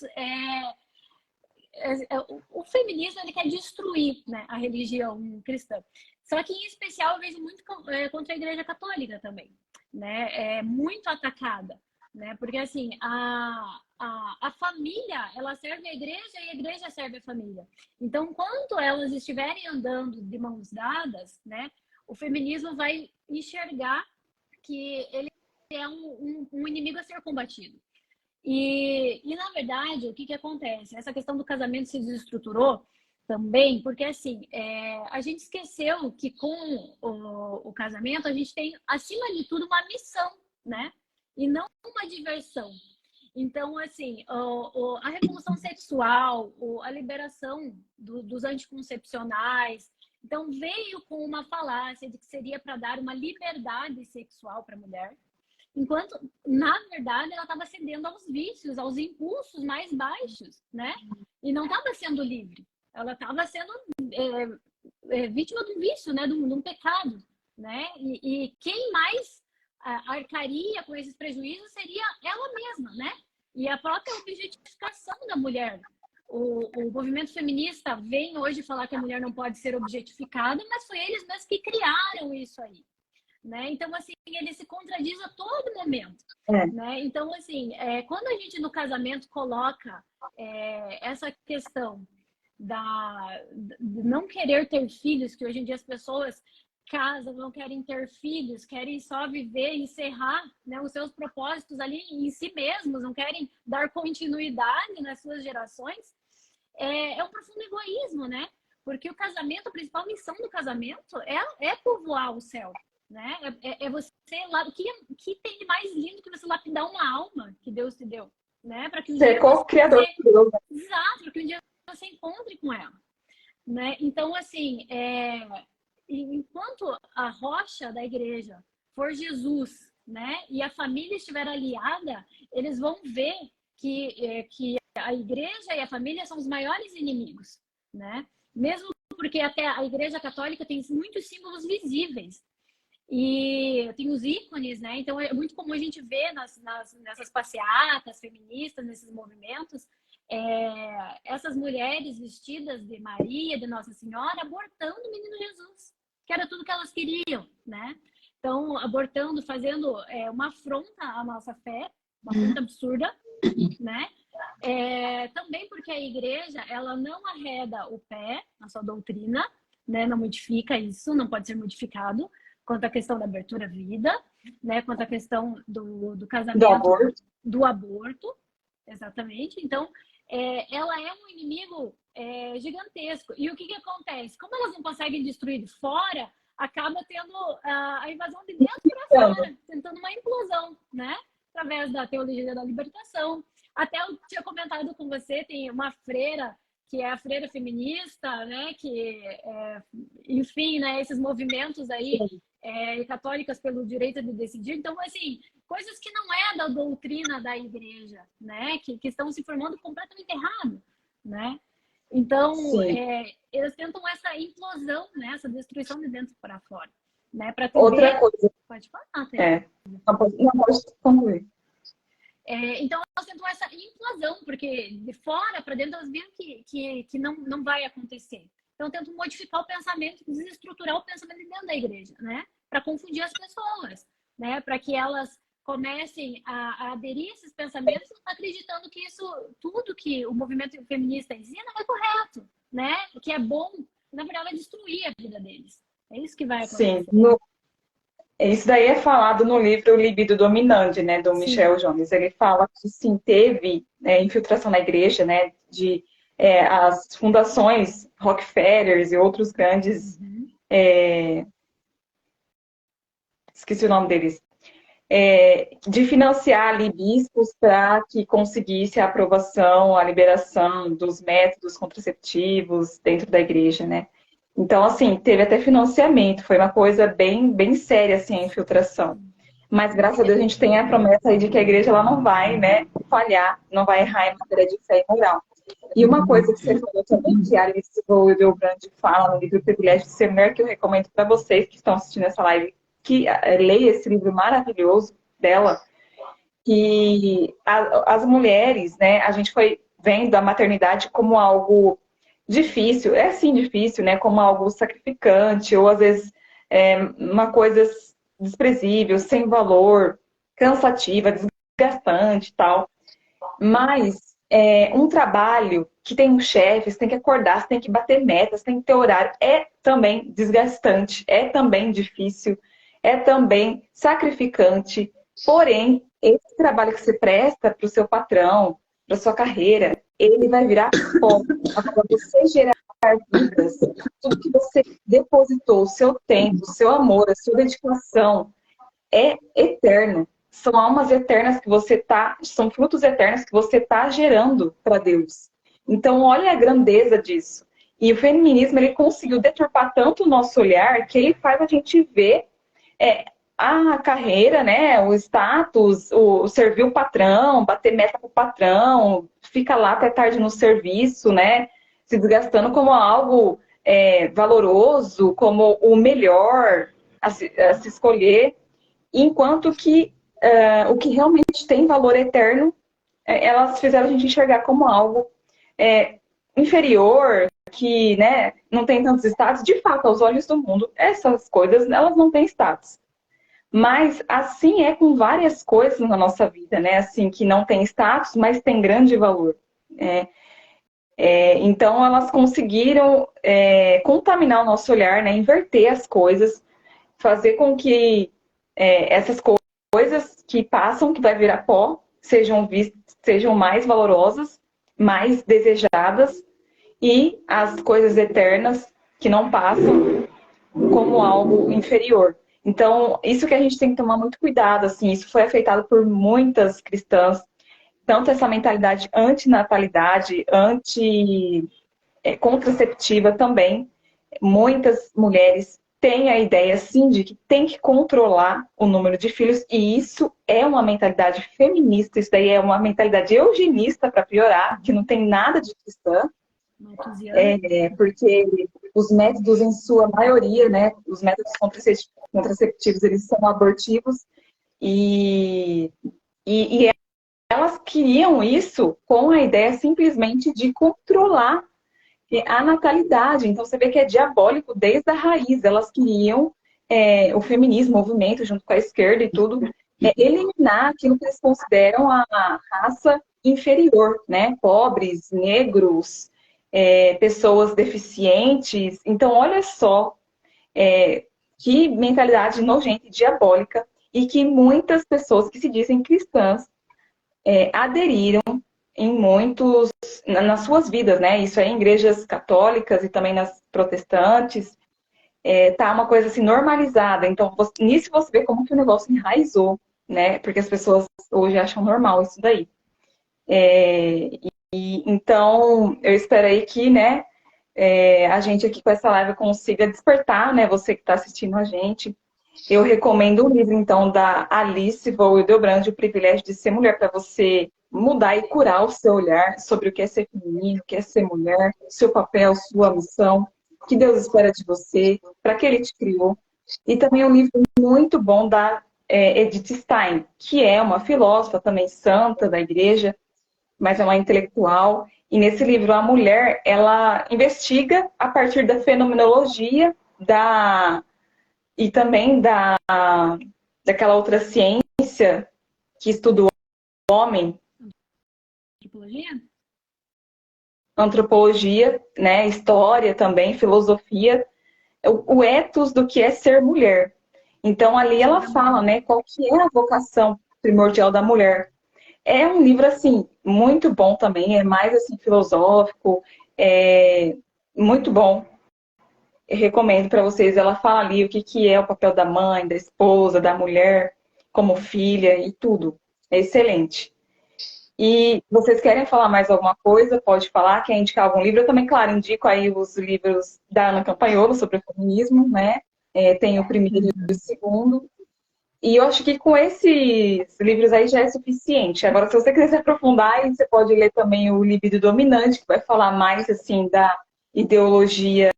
o feminismo, ele quer destruir, né, a religião cristã. Só que, em especial, eu vejo muito contra a Igreja Católica também, né? É muito atacada, né? Porque assim, a família, ela serve a igreja e a igreja serve a família. Então, enquanto elas estiverem andando de mãos dadas, né, o feminismo vai enxergar que ele é um inimigo a ser combatido. E, na verdade, o que acontece? Essa questão do casamento se desestruturou também, porque assim, a gente esqueceu que com o casamento a gente tem, acima de tudo, uma missão, né? E não uma diversão. Então, assim, a revolução sexual, a liberação dos anticoncepcionais, então veio com uma falácia de que seria para dar uma liberdade sexual para a mulher, enquanto, na verdade, ela estava cedendo aos vícios, aos impulsos mais baixos, né? E não estava sendo livre. Ela estava sendo vítima do vício, né? De um pecado, né? E quem mais arcaria com esses prejuízos seria ela mesma, né? E a própria objetificação da mulher. O movimento feminista vem hoje falar que a mulher não pode ser objetificada, mas foi eles mesmos que criaram isso aí. Né? Então, assim, ele se contradiz a todo momento. Né? Então, assim, quando a gente no casamento coloca essa questão de não querer ter filhos, que hoje em dia as pessoas casam, não querem ter filhos, querem só viver e encerrar, né, os seus propósitos ali em si mesmos, não querem dar continuidade nas suas gerações, é um profundo egoísmo, né? Porque o casamento, a principal missão do casamento é povoar o céu. Né? Você lá, o que tem de mais lindo que você lapidar uma alma que Deus te deu, né? Para que um dia co-criador de Deus. Exato, para que um dia você encontre com ela, né? Então, assim, enquanto a rocha da igreja for Jesus, né? E a família estiver aliada, eles vão ver que a igreja e a família são os maiores inimigos, né? Mesmo porque até a igreja católica tem muitos símbolos visíveis. E tem os ícones, né? Então é muito comum a gente ver nessas passeatas feministas, nesses movimentos, essas mulheres vestidas de Maria, de Nossa Senhora, abortando o menino Jesus, que era tudo que elas queriam, né? Então, abortando, fazendo uma afronta à nossa fé, uma afronta absurda, né? Também porque a igreja, ela não arreda o pé na sua doutrina, né? Não modifica isso, não pode ser modificado. Quanto à questão da abertura à vida, né? Quanto à questão do casamento, do aborto, exatamente. Então, ela é um inimigo gigantesco. E o que acontece? Como elas não conseguem destruir de fora, acaba tendo a invasão de dentro para fora, tentando uma implosão, né? Através da teologia da libertação. Até eu tinha comentado com você, tem uma freira que é a freira feminista, né? Que, enfim, né? Esses movimentos aí católicas pelo direito de decidir. Então, assim, coisas que não é da doutrina da igreja, né? Que estão se formando completamente errado, né? Então, eles tentam essa implosão, né? Essa destruição de dentro para fora, né? Para atender... Outra coisa. Pode falar, Não pode concluir. Então, elas tentam essa implosão, porque de fora para dentro elas viram que não vai acontecer. Então, tentam modificar o pensamento, desestruturar o pensamento dentro da igreja, né? Para confundir as pessoas, né? Para que elas comecem a aderir a esses pensamentos, acreditando que isso, tudo que o movimento feminista ensina é correto, né? Que é bom. Na verdade, vai destruir a vida deles. É isso que vai acontecer. Sim. Isso daí é falado no livro Libido Dominante, né, do Michel Jones. Ele fala que sim, teve infiltração na igreja, né, de as fundações Rockefeller e outros grandes, esqueci o nome deles, de financiar ali bispos para que conseguisse a aprovação, a liberação dos métodos contraceptivos dentro da igreja, né. Então, assim, teve até financiamento, foi uma coisa bem, bem séria, assim, a infiltração. Mas, graças a Deus, a gente tem a promessa aí de que a igreja ela não vai, né, falhar, não vai errar em matéria de fé e moral. E uma coisa que você falou também, que a Alice Wilbrand fala no livro Privilégio de Ser Mulher, que eu recomendo para vocês que estão assistindo essa live, que leia esse livro maravilhoso dela, que as mulheres, né, a gente foi vendo a maternidade como algo difícil, sim difícil, né? Como algo sacrificante, ou às vezes uma coisa desprezível, sem valor, cansativa, desgastante e tal. Mas um trabalho que tem um chefe, você tem que acordar, você tem que bater metas, tem que ter horário, é também desgastante, é também difícil, é também sacrificante. Porém, esse trabalho que você presta para o seu patrão, para sua carreira, ele vai virar pó. Agora, você gerar vidas, tudo que você depositou, o seu tempo, o seu amor, a sua dedicação, é eterno. São almas eternas que você tá, são frutos eternos que você tá gerando para Deus. Então, olha a grandeza disso. E o feminismo, ele conseguiu deturpar tanto o nosso olhar que ele faz a gente ver a carreira, né, o status, o servir o patrão, bater meta pro patrão, fica lá até tarde no serviço, né, se desgastando como algo valoroso, como o melhor a se escolher. Enquanto que o que realmente tem valor eterno, elas fizeram a gente enxergar como algo inferior, que, né, não tem tantos status. De fato, aos olhos do mundo, essas coisas, elas não têm status. Mas assim é com várias coisas na nossa vida, né? Assim, que não tem status, mas tem grande valor. Então, elas conseguiram contaminar o nosso olhar, né? Inverter as coisas, fazer com que essas coisas que passam, que vai virar pó, sejam vistas, sejam mais valorosas, mais desejadas, e as coisas eternas que não passam como algo inferior. Então, isso que a gente tem que tomar muito cuidado, assim, isso foi afetado por muitas cristãs, tanto essa mentalidade antinatalidade, contraceptiva também. Muitas mulheres têm a ideia, sim, de que tem que controlar o número de filhos, e isso é uma mentalidade feminista, isso daí é uma mentalidade eugenista, para piorar, que não tem nada de cristã, porque os métodos, em sua maioria, né, os métodos contraceptivos, eles são abortivos, e elas queriam isso com a ideia simplesmente de controlar a natalidade. Então, você vê que é diabólico desde a raiz. Elas queriam o feminismo, o movimento, junto com a esquerda e tudo, eliminar aquilo que eles consideram a raça inferior, né? Pobres, negros, pessoas deficientes. Então, olha só que mentalidade nojenta e diabólica, e que muitas pessoas que se dizem cristãs aderiram nas suas vidas, né? Isso aí em igrejas católicas e também nas protestantes, tá uma coisa assim normalizada. Então, nisso você vê como que o negócio enraizou, né? Porque as pessoas hoje acham normal isso daí. Então, eu espero aí que, né, a gente aqui com essa live consiga despertar, né? Você que está assistindo a gente. Eu recomendo o livro, então, da Alice Wildebrand, O Privilégio de Ser Mulher, para você mudar e curar o seu olhar sobre o que é ser feminino, o que é ser mulher, seu papel, sua missão, o que Deus espera de você, para que Ele te criou. E também um livro muito bom da Edith Stein, que é uma filósofa também santa da igreja, mas é uma intelectual. E nesse livro, a mulher, ela investiga a partir da fenomenologia e também daquela outra ciência que estuda o homem. Antropologia, né? História também, filosofia. O ethos do que é ser mulher. Então, ali ela fala, né? Qual que é a vocação primordial da mulher. É um livro, assim, muito bom também. É mais, assim, filosófico. Muito bom. Eu recomendo para vocês. Ela fala ali o que é o papel da mãe, da esposa, da mulher, como filha e tudo. É excelente. E vocês querem falar mais alguma coisa? Pode falar. Quer indicar algum livro? Eu também, claro, indico aí os livros da Ana Campanholo sobre o feminismo, né? Tem o primeiro e o segundo. E eu acho que com esses livros aí já é suficiente. Agora, se você quiser se aprofundar, aí você pode ler também o Libido Dominante, que vai falar mais, assim, da ideologia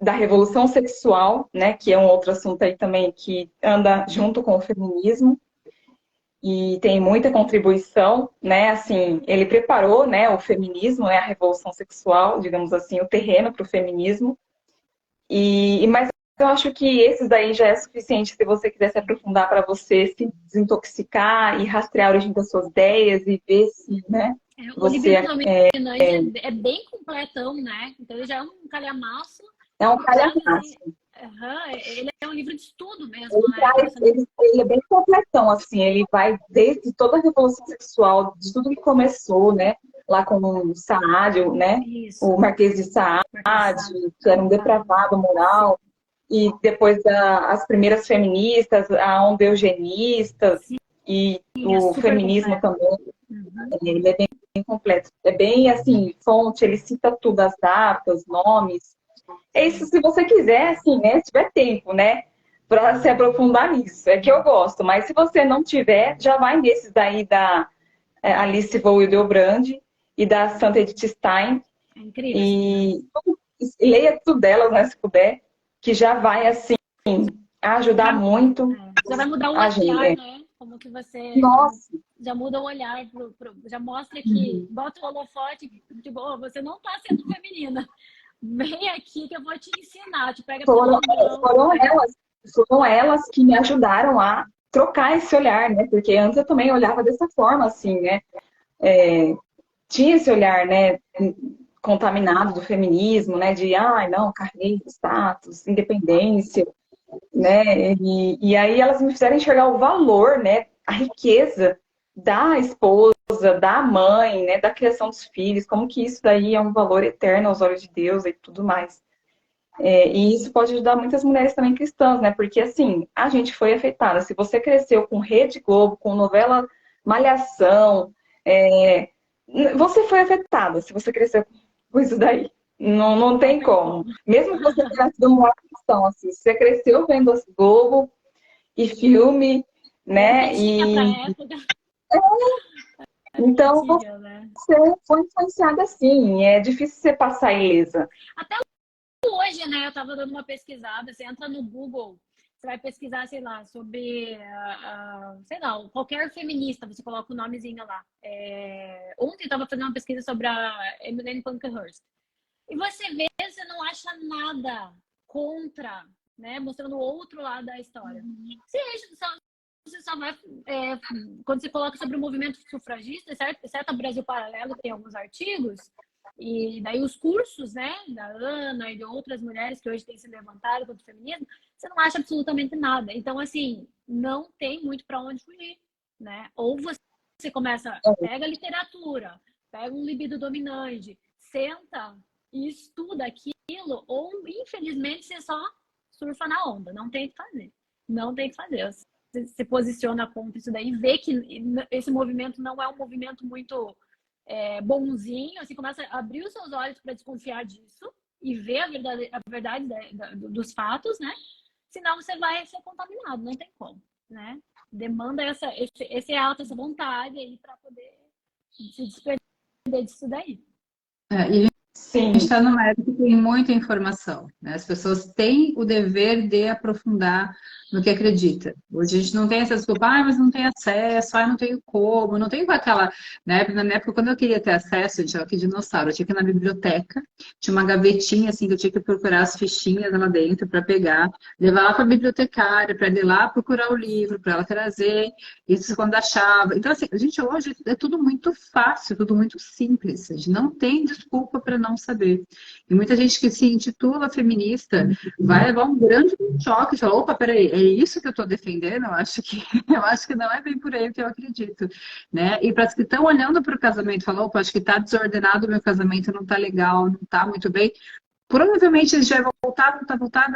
da revolução sexual, né? Que é um outro assunto aí também que anda junto com o feminismo. E tem muita contribuição, né? Assim, ele preparou, né, o feminismo, né, a revolução sexual, digamos assim, o terreno para o feminismo. Mas eu acho que esses daí já é suficiente se você quiser se aprofundar para você se desintoxicar e rastrear a origem das suas ideias e ver se, né, O você Libido Dominante é bem completão, né? Então ele já é um calhamaço. é um Focado, calhamaço. assim, ele é um livro de estudo mesmo, Ele, né? ele é bem completão, assim, ele vai desde toda a revolução sexual, de tudo que começou, né? Lá com o Saad, né? Isso. O Marquês de Saad, que era um depravado moral, e depois as primeiras feministas, a onda eugenistas, Sim, e é o feminismo completo. também. Ele é bem completo. É bem, assim, fonte, ele cita tudo, as datas, nomes. É isso se você quiser, assim, né? Se tiver tempo, né? Para se aprofundar nisso. É que eu gosto. Mas se você não tiver, já vai nesses daí da Alice Vogelbrand e da Santa Edith Stein. É incrível. E leia tudo delas, né? Se puder. Que já vai, assim, ajudar muito. Já vai mudar o a gente, olhar, né? Como que você... Nossa! Já muda o olhar, já mostra que... Bota o holofote, tipo, oh, você não está sendo feminina. Vem aqui que eu vou te ensinar. Te pega pela mão. Foram elas que me ajudaram a trocar esse olhar, né? Porque antes eu também olhava dessa forma, assim, né? Tinha esse olhar, né? Contaminado do feminismo, né? De, não, carreira, status, independência, né? E aí elas me fizeram enxergar o valor, né? A riqueza da esposa, da mãe, né? Da criação dos filhos, como que isso daí é um valor eterno aos olhos de Deus e tudo mais. E isso pode ajudar muitas mulheres também cristãs, né? Porque, assim, a gente foi afetada. Se você cresceu com Rede Globo, com novela Malhação, você foi afetada se você cresceu com isso daí. Não tem como. Mesmo que você tenha sido uma cristão, assim, se você cresceu vendo as Globo e filme, né? Então, você foi influenciada assim. É difícil você passar ilesa. Até hoje, né? Eu tava dando uma pesquisada. Você entra no Google, você vai pesquisar, sei lá, sobre, sei lá, qualquer feminista, você coloca o nomezinho lá. Ontem eu tava fazendo uma pesquisa sobre a Emmeline Pankhurst. E você vê, você não acha nada contra, né? Mostrando o outro lado da história. Você só vai... quando você coloca sobre o movimento sufragista, certo? O Brasil Paralelo tem alguns artigos, e daí os cursos, né, da Ana e de outras mulheres que hoje têm se levantado contra o feminismo, você não acha absolutamente nada. Então, assim, não tem muito para onde fugir, né? Ou você começa, pega a literatura, pega um libido dominante, senta e estuda aquilo, ou, infelizmente, você só surfa na onda. Não tem o que fazer. Não tem o que fazer. Você se posiciona contra isso daí, vê que esse movimento não é um movimento muito... bonzinho, assim, começa a abrir os seus olhos para desconfiar disso e ver a verdade dos fatos, né? Senão você vai ser contaminado, não tem como, né? Demanda esse ato, essa vontade aí para poder se desprender disso daí. Sim. A gente está numa época que tem muita informação, né? As pessoas têm o dever de aprofundar no que acredita. Hoje a gente não tem essa desculpa, mas não tem acesso, não tenho como, não tenho aquela... Né? Na minha época, quando eu queria ter acesso, gente, olha que dinossauro, eu tinha que ir na biblioteca, tinha uma gavetinha assim, que eu tinha que procurar as fichinhas lá dentro para pegar, levar lá para a bibliotecária, para ir lá procurar o livro, para ela trazer, isso quando achava. Então, assim, gente, hoje é tudo muito fácil, tudo muito simples, a gente não tem desculpa para não saber. E muita gente que se intitula feminista vai levar um grande choque, fala, opa, peraí, é isso que eu estou defendendo? Eu acho que não é bem por aí que eu acredito, né? E para as que estão olhando para o casamento, falam, opa, acho que está desordenado o meu casamento, não está legal, não está muito bem. Provavelmente a gente vai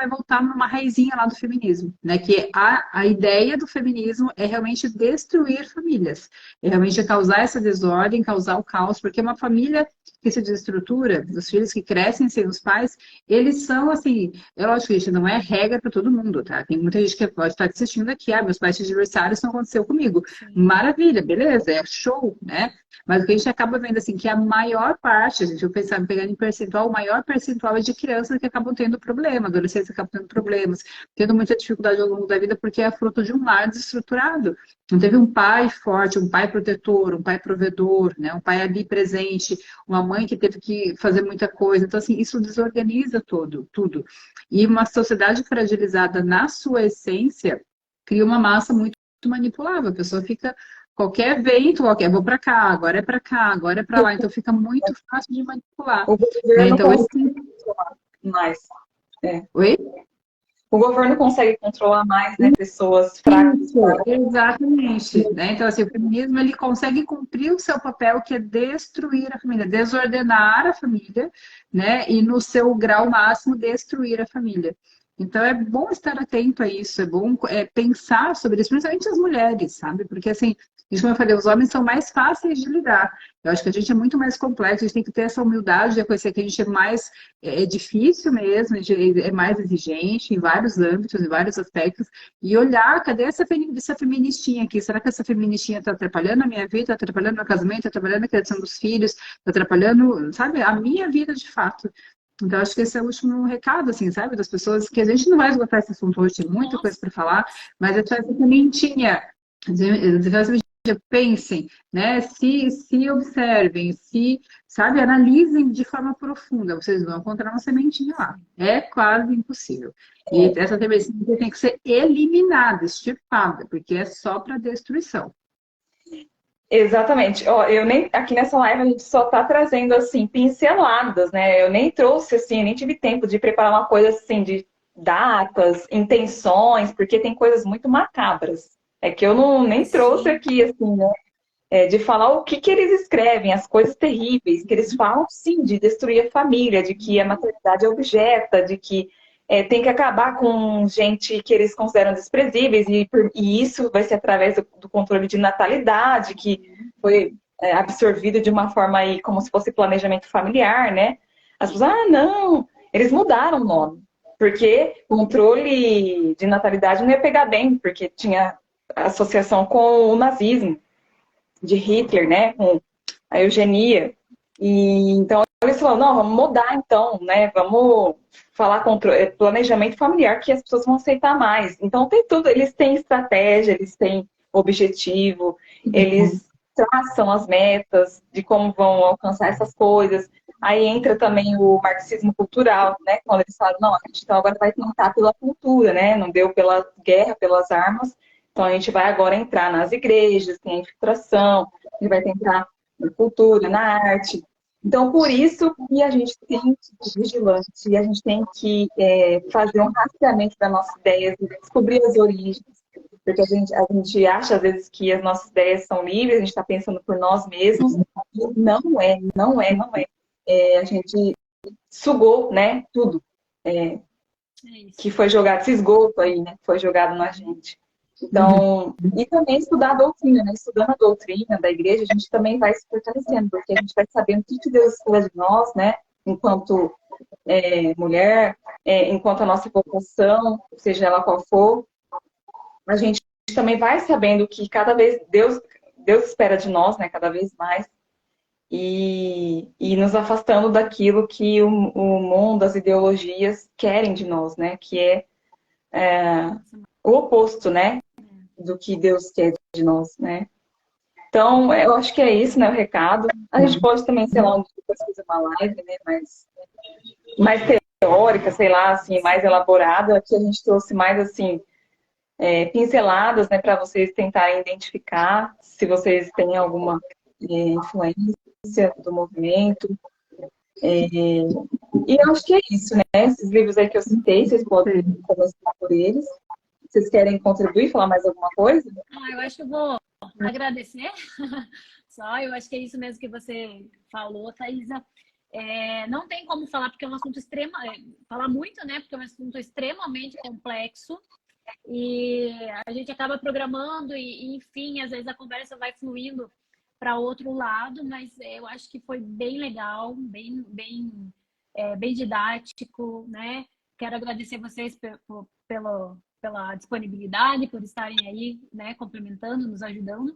voltar numa raizinha lá do feminismo, né? Que a ideia do feminismo é realmente destruir famílias, é realmente causar essa desordem, causar o caos, porque uma família que se desestrutura, os filhos que crescem sem os pais, eles são assim, é lógico que isso não é regra para todo mundo, tá? Tem muita gente que pode estar assistindo aqui, meus pais de aniversário, isso não aconteceu comigo. Sim. Maravilha, beleza, é show, né? Mas o que a gente acaba vendo assim, que a maior parte, a gente vai pensar, pegando em percentual, o maior percentual é de de crianças que acabam tendo problema, adolescentes que acabam tendo problemas, tendo muita dificuldade ao longo da vida, porque é fruto de um lar desestruturado. Não teve um pai forte, um pai protetor, um pai provedor, né? Um pai ali presente, uma mãe que teve que fazer muita coisa. Então, assim, isso desorganiza tudo. E uma sociedade fragilizada na sua essência cria uma massa muito manipulável. A pessoa fica qualquer vento, qualquer, vou para cá, agora é para cá, agora é para lá. Então fica muito fácil de manipular. O Né? governo Então, consegue controlar mais. Oi? O governo consegue controlar mais, né, pessoas fracas. Isso, exatamente. Né? Então, assim, o feminismo ele consegue cumprir o seu papel, que é destruir a família, desordenar a família, né? E no seu grau máximo, destruir a família. Então, é bom estar atento a isso, é bom pensar sobre isso, principalmente as mulheres, sabe? Porque, assim, como eu falei, os homens são mais fáceis de lidar. Eu acho que a gente é muito mais complexo, a gente tem que ter essa humildade de reconhecer que a gente é mais difícil mesmo, a gente é mais exigente em vários âmbitos, em vários aspectos, e olhar, cadê essa feministinha aqui? Será que essa feministinha está atrapalhando a minha vida, está atrapalhando meu casamento, está atrapalhando a criação dos filhos, está atrapalhando, sabe, a minha vida de fato? Então, acho que esse é o último recado, assim, sabe, das pessoas, que a gente não vai esgotar esse assunto hoje, tem muita coisa para falar, mas essa sementinha, pensem, né? Se observem, sabe, analisem de forma profunda, vocês vão encontrar uma sementinha lá. É quase impossível. E essa sementinha tem que ser eliminada, extirpada, porque é só para destruição. Exatamente. Ó, eu nem aqui nessa live a gente só está trazendo assim pinceladas, né? Eu nem trouxe assim, nem tive tempo de preparar uma coisa assim de datas, intenções, porque tem coisas muito macabras. É que eu não nem trouxe aqui assim, né? De falar o que eles escrevem, as coisas terríveis que eles falam, sim, de destruir a família, de que a maternidade é objeta, de que tem que acabar com gente que eles consideram desprezíveis, e isso vai ser através do controle de natalidade, que foi absorvido de uma forma aí, como se fosse planejamento familiar, né? As pessoas, não, eles mudaram o nome, porque controle de natalidade não ia pegar bem, porque tinha associação com o nazismo de Hitler, né, com a eugenia. E então eles falaram, não, vamos mudar então, né? Vamos falar contra planejamento familiar, que as pessoas vão aceitar mais. Então tem tudo, eles têm estratégia, eles têm objetivo, eles traçam as metas de como vão alcançar essas coisas. Aí entra também o marxismo cultural, né? Quando eles falam, não, a gente então agora vai tentar pela cultura, né? Não deu pela guerra, pelas armas, então a gente vai agora entrar nas igrejas, tem a infiltração, a gente vai tentar na cultura, na arte. Então, por isso que a gente tem que ser vigilante, e a gente tem que fazer um rastreamento das nossas ideias, descobrir as origens, porque a gente acha, às vezes, que as nossas ideias são livres, a gente está pensando por nós mesmos, e não é. A gente sugou, né, tudo que foi jogado, esse esgoto aí, né, que foi jogado na gente. Então, e também estudar a doutrina, né? Estudando a doutrina da igreja, a gente também vai se fortalecendo, porque a gente vai sabendo o que Deus espera de nós, né? Enquanto mulher, enquanto a nossa vocação, seja ela qual for, a gente também vai sabendo que cada vez Deus espera de nós, né? Cada vez mais. E nos afastando daquilo que o mundo, as ideologias querem de nós, né? Que é o oposto, né? Do que Deus quer de nós, né? Então, eu acho que é isso, né, o recado. A gente pode também, sei lá, depois fazer uma live, né, mais teórica, sei lá, assim, mais elaborada. Aqui a gente trouxe mais, assim, pinceladas, né, para vocês tentarem identificar se vocês têm alguma influência do movimento. E eu acho que é isso, né? Esses livros aí que eu citei, vocês podem começar por eles. Vocês querem contribuir, falar mais alguma coisa? Eu acho que eu vou agradecer. Eu acho que é isso mesmo que você falou, Thaisa. Não tem como falar, porque é um assunto falar muito, né? Porque é um assunto extremamente complexo. E a gente acaba programando e, enfim, às vezes a conversa vai fluindo para outro lado, mas eu acho que foi bem legal, bem didático, né? Quero agradecer vocês pela disponibilidade, por estarem aí, né, complementando, nos ajudando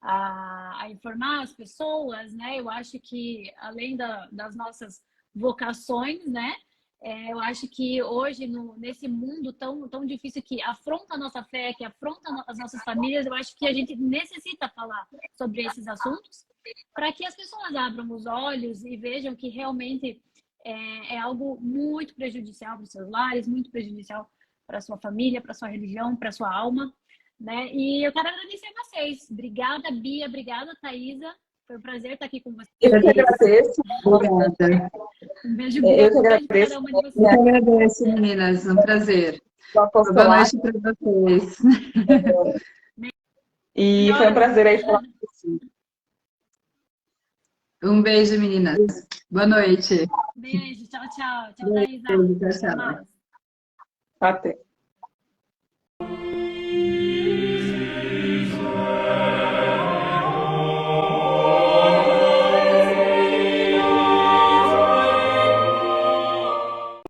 a informar as pessoas, né? Eu acho que, além das nossas vocações, né, Eu acho que hoje, nesse mundo tão difícil que afronta a nossa fé, que afronta as nossas famílias, eu acho que a gente necessita falar sobre esses assuntos para que as pessoas abram os olhos e vejam que realmente é algo muito prejudicial para os seus lares, muito prejudicial para a sua família, para a sua religião, para a sua alma, né? E eu quero agradecer a vocês. Obrigada, Bia. Obrigada, Thaisa. Foi um prazer estar aqui com vocês. Eu que agradeço. Obrigada. Um beijo Eu que grande para agradeço. cada uma de vocês. Eu que agradeço, meninas. Um prazer. Boa noite para vocês. E foi um prazer aí falar com você. Um beijo, meninas. Boa noite. Beijo. Tchau, tchau. Tchau, Thaisa. Beijo, tchau, tchau. Até mais. Até.